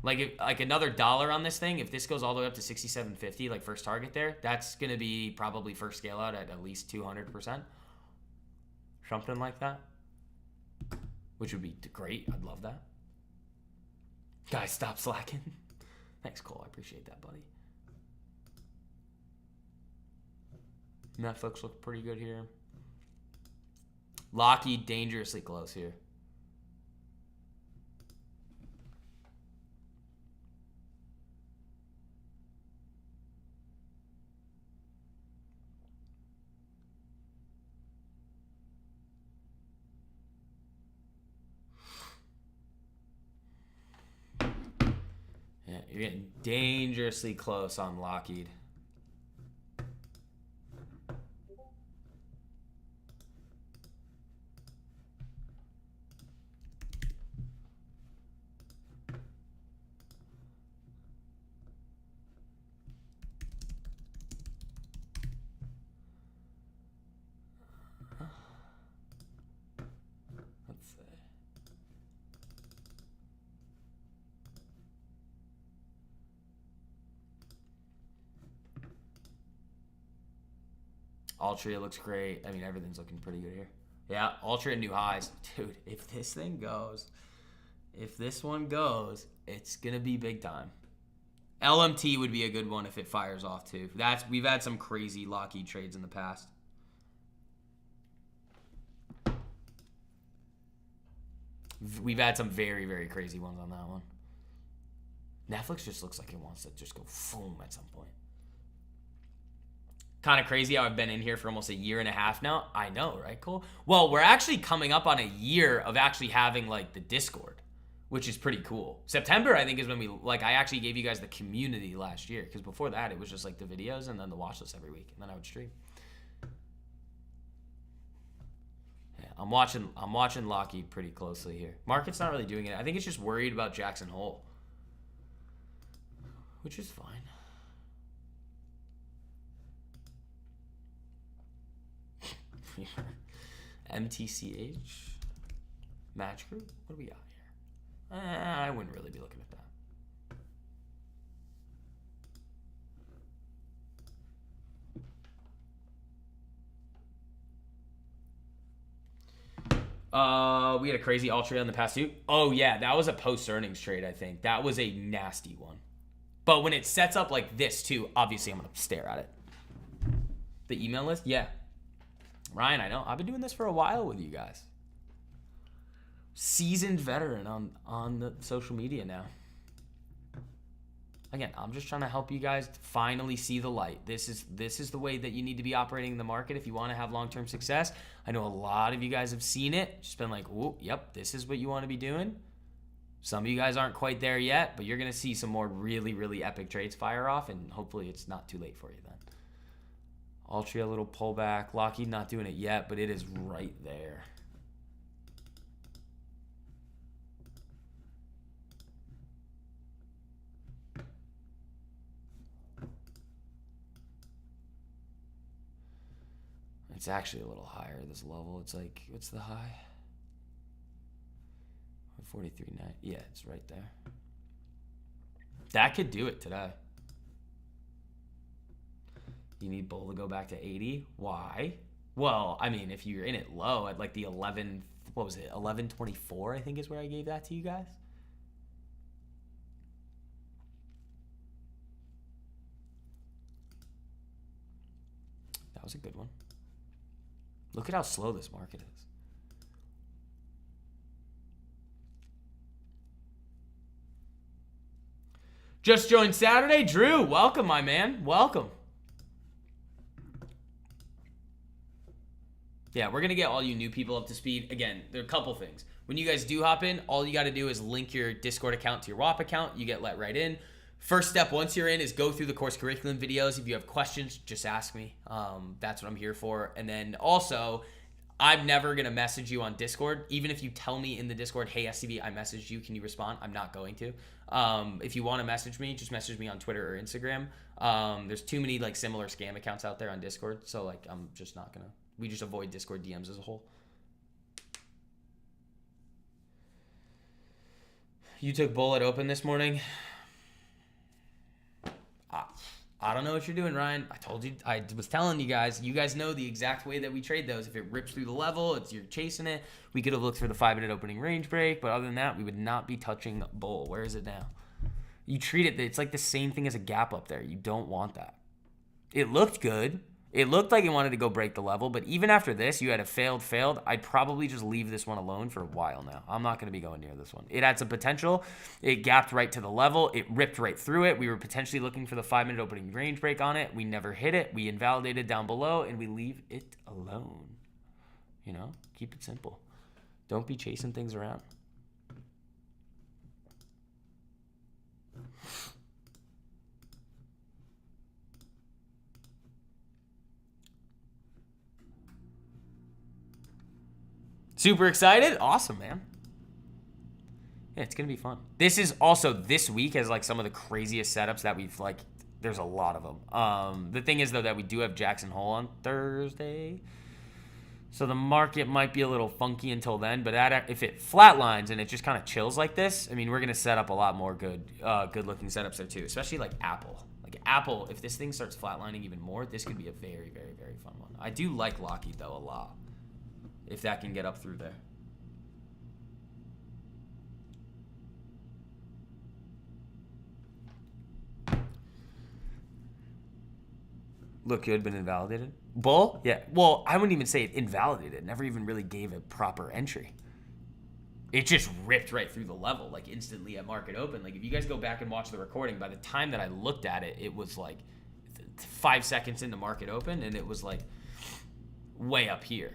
Like another dollar on this thing, if this goes all the way up to 67.50, like first target there, that's going to be probably first scale out at least 200%. Something like that. Which would be great. I'd love that. Guys, stop slacking. Thanks, Cole. I appreciate that, buddy. Netflix looks pretty good here. Lockheed dangerously close here. Yeah, you're getting dangerously close on Lockheed. Let's see. Altria looks great. I mean, everything's looking pretty good here. Yeah, Altria new highs. Dude, if this thing goes, if this one goes, it's going to be big time. LMT would be a good one if it fires off too. We've had some crazy Lockheed trades in the past. We've had some very, very crazy ones on that one. Netflix just looks like it wants to just go boom at some point. Kind of crazy how I've been in here for almost a year and a half now. I know, right, Cole? Well, we're actually coming up on a year of actually having like the Discord, which is pretty cool. September, I think, is when I actually gave you guys the community last year, because before that it was just like the videos and then the watch list every week, and then I would stream. Yeah, I'm watching Lockheed pretty closely here. Market's not really doing it. I think it's just worried about Jackson Hole, which is fine. MTCH match group. What do we got here? I wouldn't really be looking at that. We had a crazy Altria in the past too. Oh yeah, that was a post earnings trade. I think that was a nasty one. But when it sets up like this too, obviously I'm gonna stare at it. The email list, yeah. Ryan, I know. I've been doing this for a while with you guys. Seasoned veteran on the social media now. Again, I'm just trying to help you guys finally see the light. This is the way that you need to be operating in the market if you want to have long-term success. I know a lot of you guys have seen it. Just been like, "Whoa, yep, this is what you want to be doing." Some of you guys aren't quite there yet, but you're going to see some more really, really epic trades fire off, and hopefully it's not too late for you then. Altria, a little pullback. Lockheed not doing it yet, but it is right there. It's actually a little higher, this level. It's like, what's the high? 43.9. Yeah, it's right there. That could do it today. You need bull to go back to 80. Why? Well, I mean, if you're in it low at like the 11, what was it? 11.24, I think is where I gave that to you guys. That was a good one. Look at how slow this market is. Just joined Saturday. Drew, welcome, my man. Welcome. Yeah, we're going to get all you new people up to speed. Again, there are a couple things. When you guys do hop in, all you got to do is link your Discord account to your WAP account. You get let right in. First step, once you're in, is go through the course curriculum videos. If you have questions, just ask me. That's what I'm here for. And then also, I'm never going to message you on Discord. Even if you tell me in the Discord, hey, SCV, I messaged you. Can you respond? I'm not going to. If you want to message me, just message me on Twitter or Instagram. There's too many like similar scam accounts out there on Discord. So like, I'm just not going to. We just avoid Discord DMs as a whole. You took bull at open this morning? I don't know what you're doing, Ryan. I told you, I was telling you guys know the exact way that we trade those. If it rips through the level, you're chasing it. We could have looked for the 5-minute opening range break, but other than that, we would not be touching bull. Where is it now? You treat it, it's like the same thing as a gap up there. You don't want that. It looked good. It looked like it wanted to go break the level, but even after this, you had a failed. I'd probably just leave this one alone for a while now. I'm not going to be going near this one. It had some potential. It gapped right to the level. It ripped right through it. We were potentially looking for the 5-minute opening range break on it. We never hit it. We invalidated down below, and we leave it alone. You know, keep it simple. Don't be chasing things around. Super excited? Awesome, man. Yeah, it's going to be fun. This is also, this week has like some of the craziest setups that we've like, there's a lot of them. The thing is though that we do have Jackson Hole on Thursday. So the market might be a little funky until then, but if it flatlines and it just kind of chills like this, I mean, we're going to set up a lot more good looking setups there too, especially like Apple. Like Apple, if this thing starts flatlining even more, this could be a very, very, very fun one. I do like Lockheed though a lot. If that can get up through there. Look good, been invalidated. Bull? Yeah. Well, I wouldn't even say it invalidated. It never even really gave a proper entry. It just ripped right through the level, like instantly at market open. Like if you guys go back and watch the recording, by the time that I looked at it, it was like 5 seconds into market open, and it was like way up here.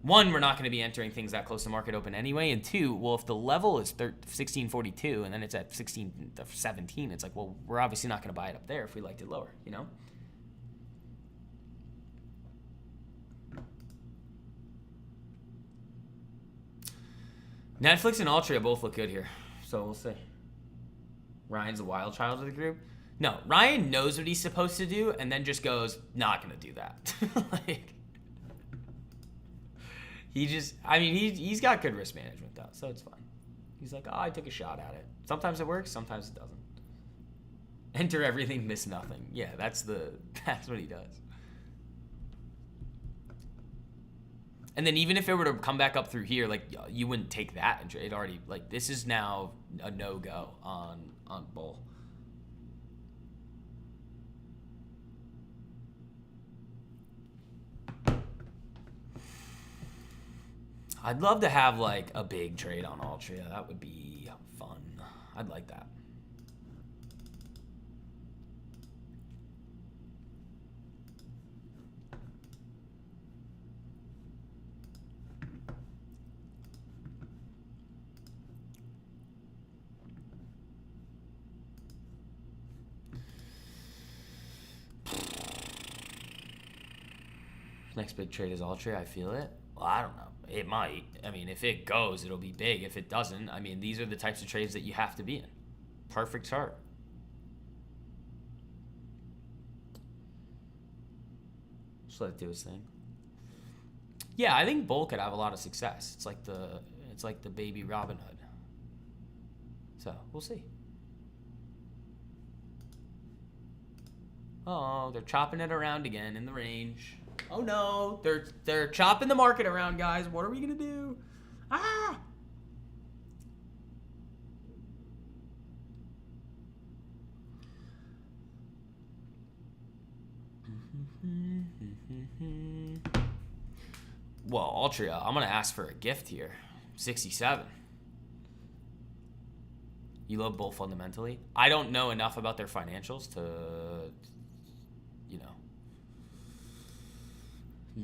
One, we're not going to be entering things that close to market open anyway. And two, well, if the level is 1642 and then it's at 1617, it's like, well, we're obviously not going to buy it up there if we liked it lower, you know? Netflix and Altria both look good here, so we'll see. Ryan's a wild child of the group. No, Ryan knows what he's supposed to do and then just goes, not going to do that. Like... He's got good risk management though, so it's fine. He's like, oh, I took a shot at it. Sometimes it works, sometimes it doesn't. Enter everything, miss nothing. Yeah, that's what he does. And then even if it were to come back up through here, like you wouldn't take that. It already, like, this is now a no-go on bull. I'd love to have like a big trade on Altria. That would be fun. I'd like that. Next big trade is Altria. I feel it. Well, I don't know. It might. I mean, if it goes, it'll be big. If it doesn't, I mean, these are the types of trades that you have to be in. Perfect chart. Just let it do its thing. Yeah, I think bull could have a lot of success. It's like the baby Robin Hood. So we'll see. Oh, they're chopping it around again in the range. Oh no, they're chopping the market around, guys. What are we gonna do? Ah! Well, Altria, I'm gonna ask for a gift here. 67. You love bull fundamentally. I don't know enough about their financials to, you know.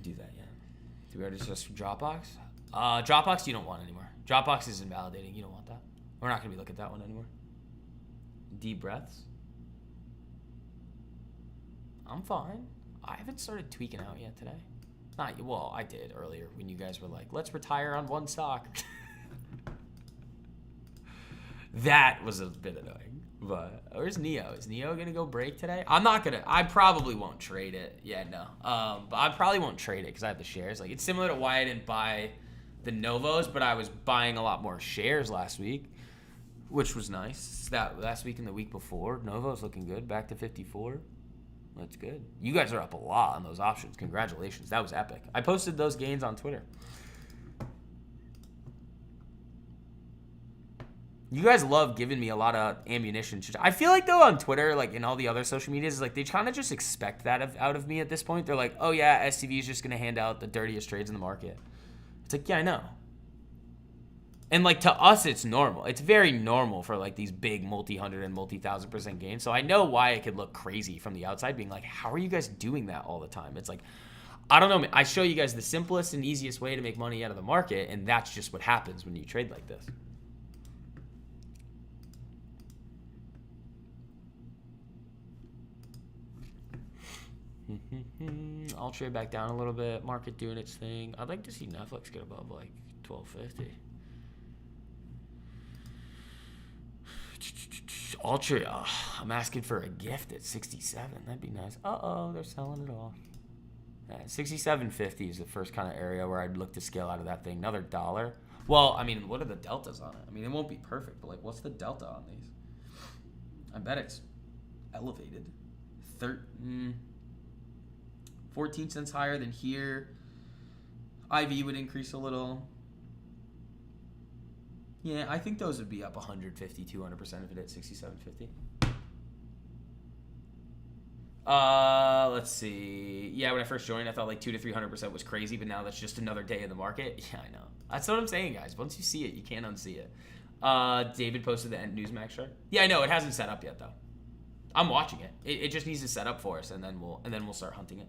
Do that, yeah. Do we already just Dropbox? Dropbox you don't want anymore. Dropbox is invalidating. You don't want that. We're not going to be looking at that one anymore. Deep breaths. I'm fine. I haven't started tweaking out yet today. Well, I did earlier when you guys were like, let's retire on one stock. That was a bit annoying. But where's Neo? Is Neo gonna go break today? I probably won't trade it. Yeah, no. But I probably won't trade it because I have the shares. Like, it's similar to why I didn't buy the Novos, but I was buying a lot more shares last week, which was nice. That last week and the week before, Novo's looking good, back to 54. That's good. You guys are up a lot on those options. Congratulations. That was epic. I posted those gains on Twitter. You guys love giving me a lot of ammunition. I feel like, though, on Twitter, like in all the other social medias, like they kind of just expect that out of me at this point. They're like, oh, yeah, STV is just going to hand out the dirtiest trades in the market. It's like, yeah, I know. And, like, to us, it's normal. It's very normal for, like, these big multi-hundred and multi-thousand% gains. So I know why it could look crazy from the outside, being like, how are you guys doing that all the time? It's like, I don't know. I show you guys the simplest and easiest way to make money out of the market, and that's just what happens when you trade like this. Altria back down a little bit. Market doing its thing. I'd like to see Netflix get above, like, 1250. Altria, I'm asking for a gift at 67. That'd be nice. Uh-oh, they're selling it off. 67.50 is the first kind of area where I'd look to scale out of that thing. Another dollar. Well, I mean, what are the deltas on it? I mean, it won't be perfect, but, like, what's the delta on these? I bet it's elevated. 14 cents higher than here. IV would increase a little. Yeah, I think those would be up 150, 200% if it hit 67.50. Let's see. Yeah, when I first joined, I thought like 200 to 300% was crazy, but now that's just another day in the market. Yeah, I know. That's what I'm saying, guys. Once you see it, you can't unsee it. David posted the Newsmax chart. Yeah, I know. It hasn't set up yet, though. I'm watching it. It just needs to set up for us, and then we'll start hunting it.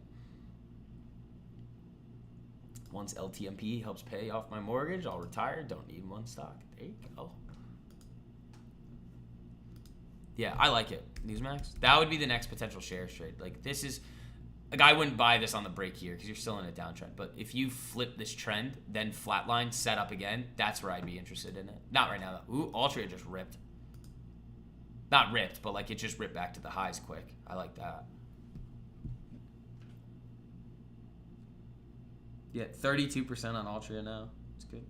Once LTMP helps pay off my mortgage, I'll retire. Don't need one stock. There you go. Yeah, I like it. Newsmax. That would be the next potential shares trade. Like, this is... Like, I wouldn't buy this on the break here because you're still in a downtrend. But if you flip this trend, then flatline, set up again, that's where I'd be interested in it. Not right now, though. Ooh, Altria just ripped. Not ripped, but, like, it just ripped back to the highs quick. I like that. Yeah, 32% on Altria now. It's good.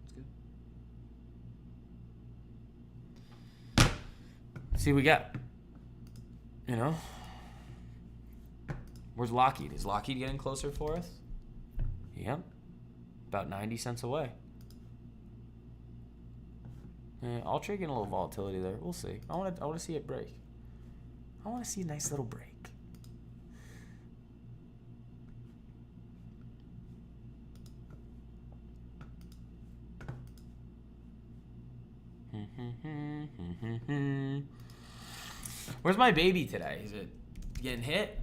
It's good. Let's see what we got. You know? Where's Lockheed? Is Lockheed getting closer for us? Yep. About 90 cents away. Altria getting a little volatility there. We'll see. I want to see it break. I want to see a nice little break. Where's my baby today? Is it getting hit?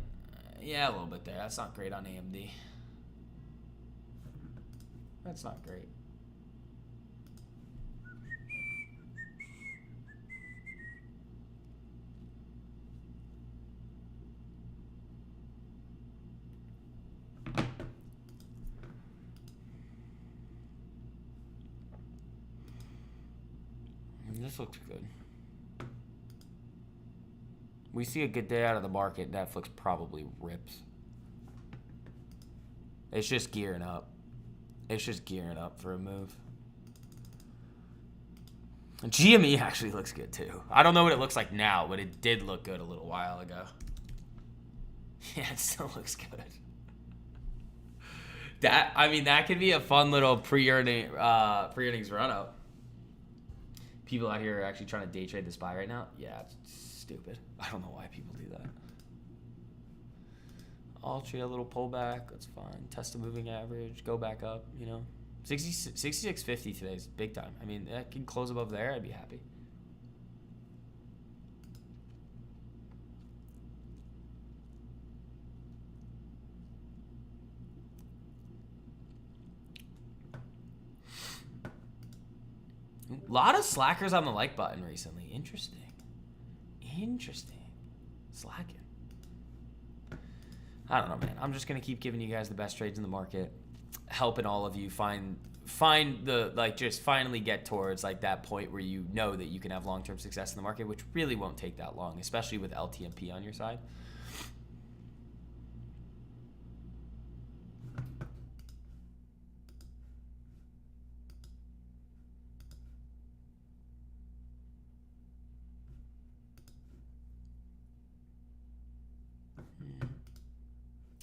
Yeah, a little bit there. That's not great on AMD. That's not great. This looks good. We see a good day out of the market. Netflix probably rips. It's just gearing up. It's just gearing up for a move. And GME actually looks good too. I don't know what it looks like now, but it did look good a little while ago. Yeah, it still looks good. That could be a fun little pre-earnings run up. People out here are actually trying to day trade this buy right now. Yeah, it's stupid. I don't know why people do that. Altria, a little pullback. That's fine. Test the moving average. Go back up, you know. 66.50 today is big time. I mean, that can close above there. I'd be happy. A lot of slackers on the like button recently. Interesting. Slacking. I don't know, man. I'm just going to keep giving you guys the best trades in the market. Helping all of you find the, like, just finally get towards, like, that point where you know that you can have long-term success in the market, which really won't take that long, especially with LTMP on your side.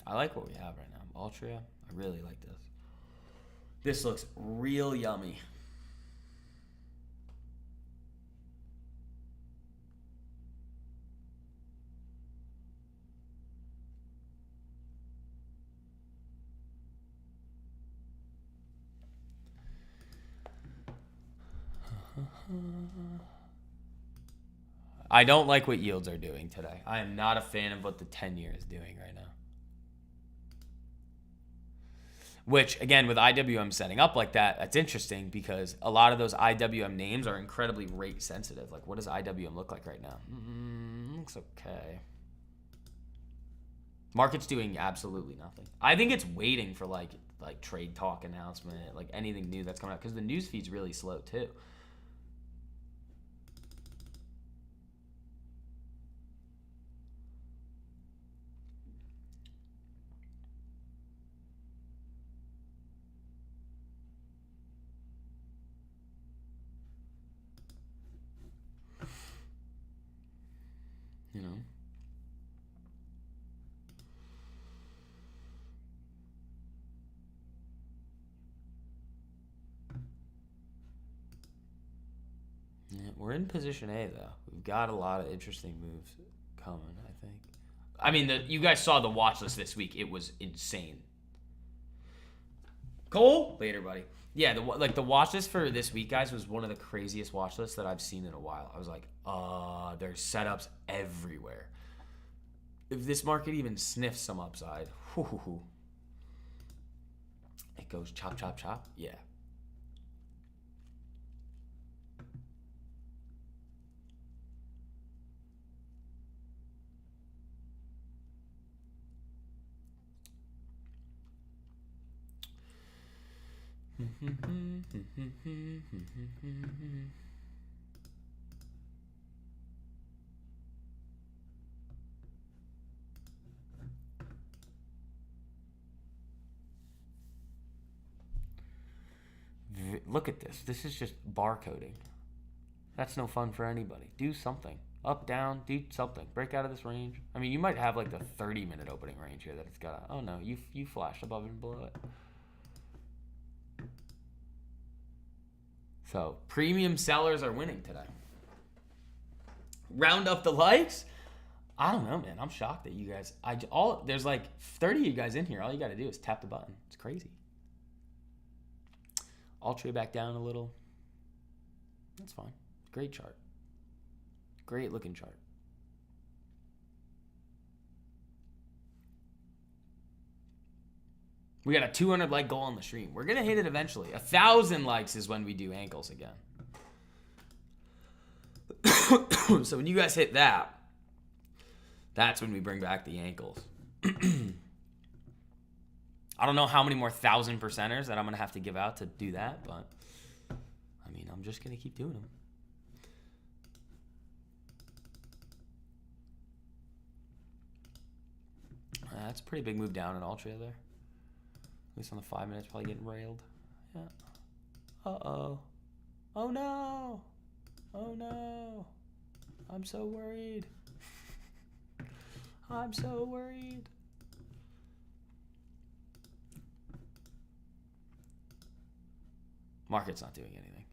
I like what we have right now. Altria, I really like this. This looks real yummy. I don't like what yields are doing today. I am not a fan of what the 10-year is doing right now. Which, again, with IWM setting up like that, that's interesting because a lot of those IWM names are incredibly rate sensitive. Like, what does IWM look like right now? Looks okay. Market's doing absolutely nothing. I think it's waiting for like trade talk announcement, like anything new that's coming out, because the news feed's really slow too. You know. Yeah, we're in position A though. We've got a lot of interesting moves coming, I think. I mean, you guys saw the watch list this week. It was insane. Cole? Later, buddy. Yeah, the watch list for this week, guys, was one of the craziest watch lists that I've seen in a while. I was like, there's setups everywhere. If this market even sniffs some upside, it goes chop, chop, chop. Yeah. Look at this. This is just barcoding. That's no fun for anybody. Do something. Up, down, do something. Break out of this range. I mean, you might have like the 30-minute opening range here that it's got. Oh no, you flashed above and below it. So premium sellers are winning today. Round up the likes. I don't know, man. I'm shocked that you guys. There's like 30 of you guys in here. All you got to do is tap the button. It's crazy. Altria back down a little. That's fine. Great chart. Great looking chart. We got a 200 like goal on the stream. We're going to hit it eventually. 1,000 likes is when we do ankles again. So when you guys hit that, that's when we bring back the ankles. I don't know how many more 1,000%ers that I'm going to have to give out to do that, but I mean, I'm just going to keep doing them. That's a pretty big move down in Altria there. At least on the 5 minutes, probably getting railed. Yeah. Uh-oh. Oh, no. Oh, no. I'm so worried. I'm so worried. Market's not doing anything.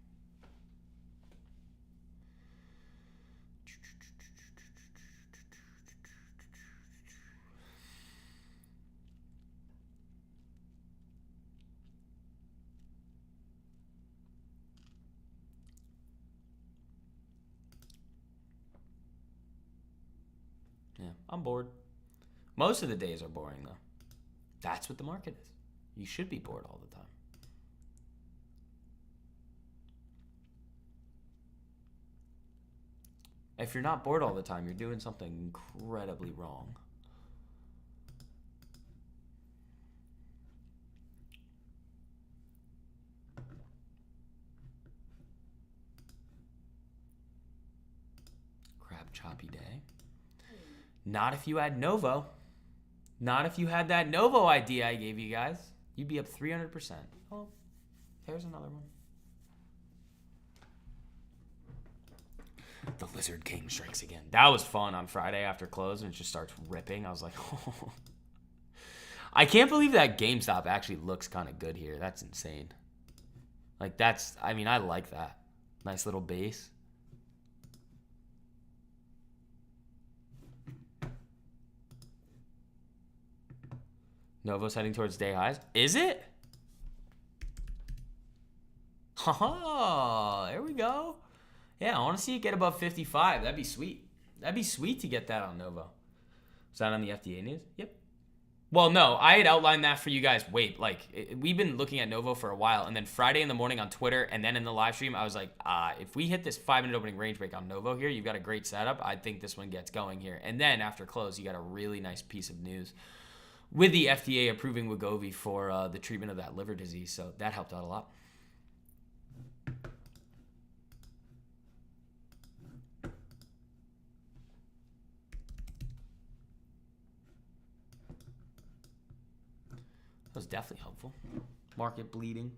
Yeah, I'm bored. Most of the days are boring, though. That's what the market is. You should be bored all the time. If you're not bored all the time, you're doing something incredibly wrong. Crab choppy day. Not if you had Novo. Not if you had that Novo idea I gave you guys. You'd be up 300%. Oh, there's another one. The Lizard King strikes again. That was fun on Friday after close, and it just starts ripping. I was like, oh. I can't believe that GameStop actually looks kind of good here. That's insane. Like, that's, I mean, I like that. Nice little base. Novo's heading towards day highs. Is it? Haha, there we go. Yeah, I want to see it get above 55. That'd be sweet. That'd be sweet to get that on Novo. Is that on the FDA news? Yep. Well, no, I had outlined that for you guys. Wait, like, we've been looking at Novo for a while, and then Friday in the morning on Twitter, and then in the live stream, I was like, if we hit this 5-minute opening range break on Novo here, you've got a great setup. I think this one gets going here. And then after close, you got a really nice piece of news with the FDA approving Wegovy for the treatment of that liver disease. So that helped out a lot. That was definitely helpful. Market bleeding.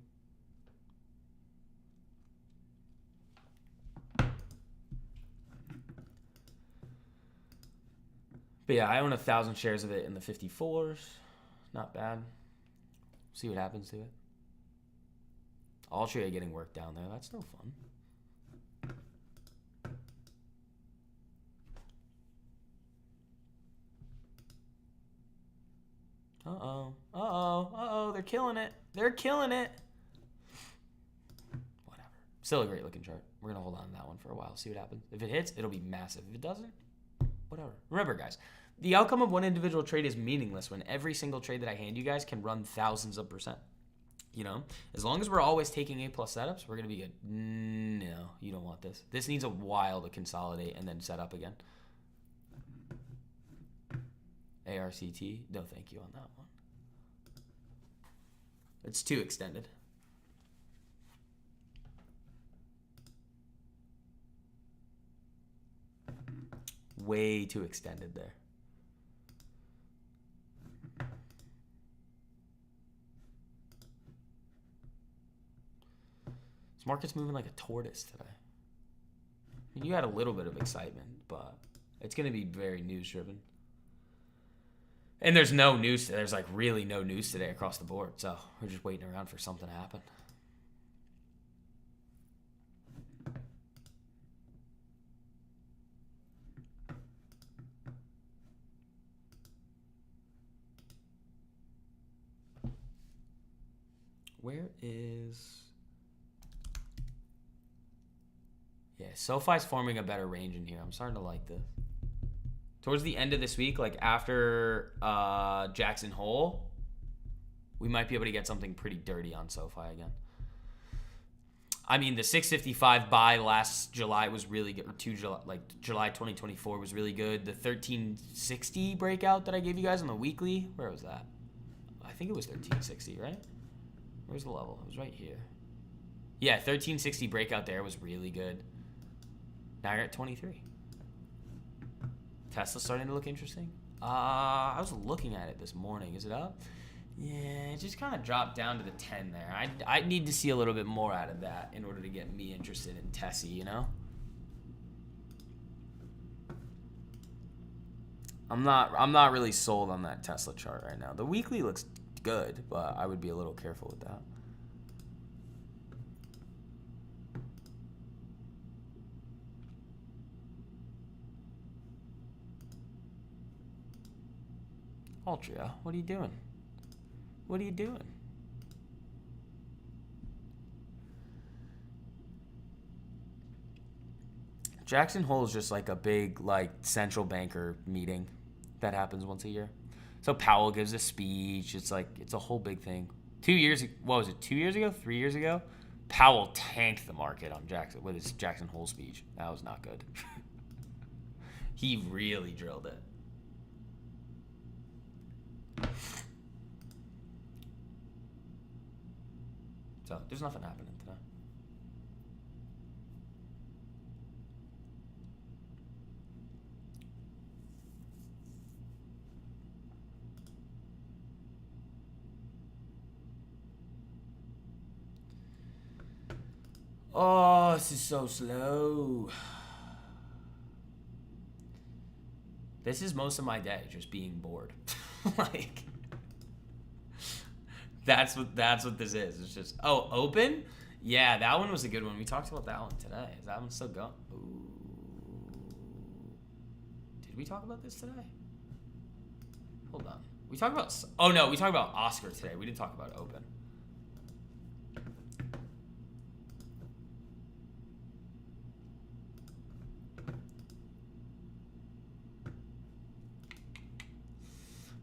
But yeah, I own 1,000 shares of it in the 54s. Not bad. See what happens to it. Altria getting work down there. That's no fun. Uh-oh. Uh-oh. Uh-oh. They're killing it. They're killing it. Whatever. Still a great looking chart. We're going to hold on to that one for a while. See what happens. If it hits, it'll be massive. If it doesn't, whatever. Remember, guys, the outcome of one individual trade is meaningless when every single trade that I hand you guys can run thousands of %. You know, as long as we're always taking A+ setups, we're going to be good. No, you don't want this. This needs a while to consolidate and then set up again. ARCT, no thank you on that one. It's too extended. Way too extended there. This market's moving like a tortoise today. I mean, you had a little bit of excitement, but it's going to be very news driven. And there's no news. There's like really no news today across the board. So we're just waiting around for something to happen. Where is... Yeah, SoFi's forming a better range in here. I'm starting to like this. Towards the end of this week, like after Jackson Hole, we might be able to get something pretty dirty on SoFi again. I mean, the 655 buy last July was really good, or July 2024 was really good. The 1360 breakout that I gave you guys on the weekly, where was that? I think it was 1360, right? Where's the level? It was right here. Yeah, 1360 breakout there was really good. Now you're at 23. Tesla's starting to look interesting. I was looking at it this morning. Is it up? Yeah, it just kind of dropped down to the 10 there. I need to see a little bit more out of that in order to get me interested in Tessie, you know? I'm not really sold on that Tesla chart right now. The weekly looks good, but I would be a little careful with that. Altria, what are you doing? What are you doing? Jackson Hole is just like a big like central banker meeting that happens once a year. So Powell gives a speech. It's like it's a whole big thing. 2 years, what was it? 2 years ago? 3 years ago? Powell tanked the market on Jackson with his Jackson Hole speech. That was not good. He really drilled it. So there's nothing happening today. Oh, this is so slow. This is most of my day, just being bored. Like, That's what this is. It's just, oh, open? Yeah, that one was a good one. We talked about that one today. Is that one still going? Ooh. Did we talk about this today? Hold on. We talked about, oh no, we talked about Oscar today. We didn't talk about open.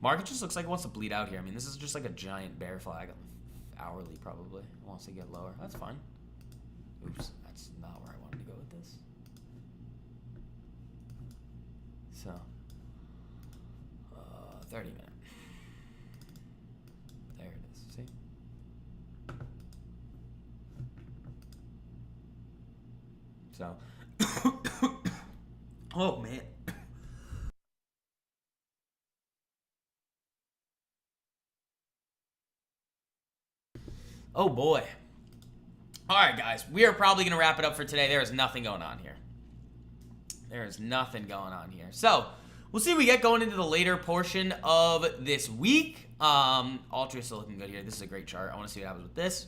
Market just looks like it wants to bleed out here. I mean, this is just like a giant bear flag. Hourly, probably. It wants to get lower. That's fine. Oops, that's not where I wanted to go with this. So, 30 minute. There it is. See? So, oh man. Oh boy. All right, guys. We are probably going to wrap it up for today. There is nothing going on here. There is nothing going on here. So, we'll see what we get going into the later portion of this week. Altria still looking good here. This is a great chart. I want to see what happens with this.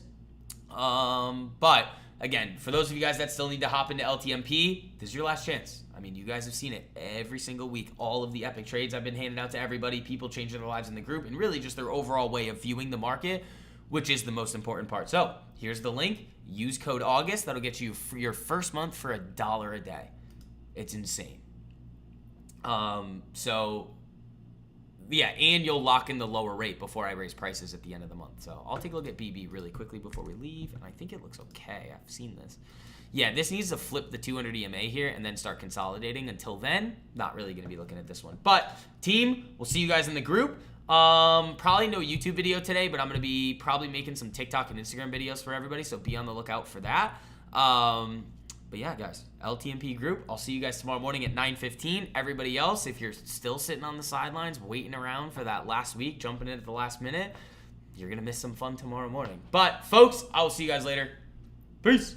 But, again, for those of you guys that still need to hop into LTMP, this is your last chance. I mean, you guys have seen it every single week. All of the epic trades I've been handing out to everybody, people changing their lives in the group, and really just their overall way of viewing the market, which is the most important part. So, here's the link. Use code August. That'll get you for your first month for $1 a day. It's insane. So, yeah, and you'll lock in the lower rate before I raise prices at the end of the month. So, I'll take a look at BB really quickly before we leave, and I think it looks okay. I've seen this. Yeah, this needs to flip the 200 EMA here and then start consolidating. Until then, not really going to be looking at this one. But, team, we'll see you guys in the group. Probably no YouTube video today, but I'm going to be probably making some TikTok and Instagram videos for everybody, so be on the lookout for that. But yeah, guys, LTMP group, I'll see you guys tomorrow morning at 9:15. Everybody else, if you're still sitting on the sidelines waiting around for that last week, jumping in at the last minute, you're going to miss some fun tomorrow morning. But, folks, I will see you guys later. Peace.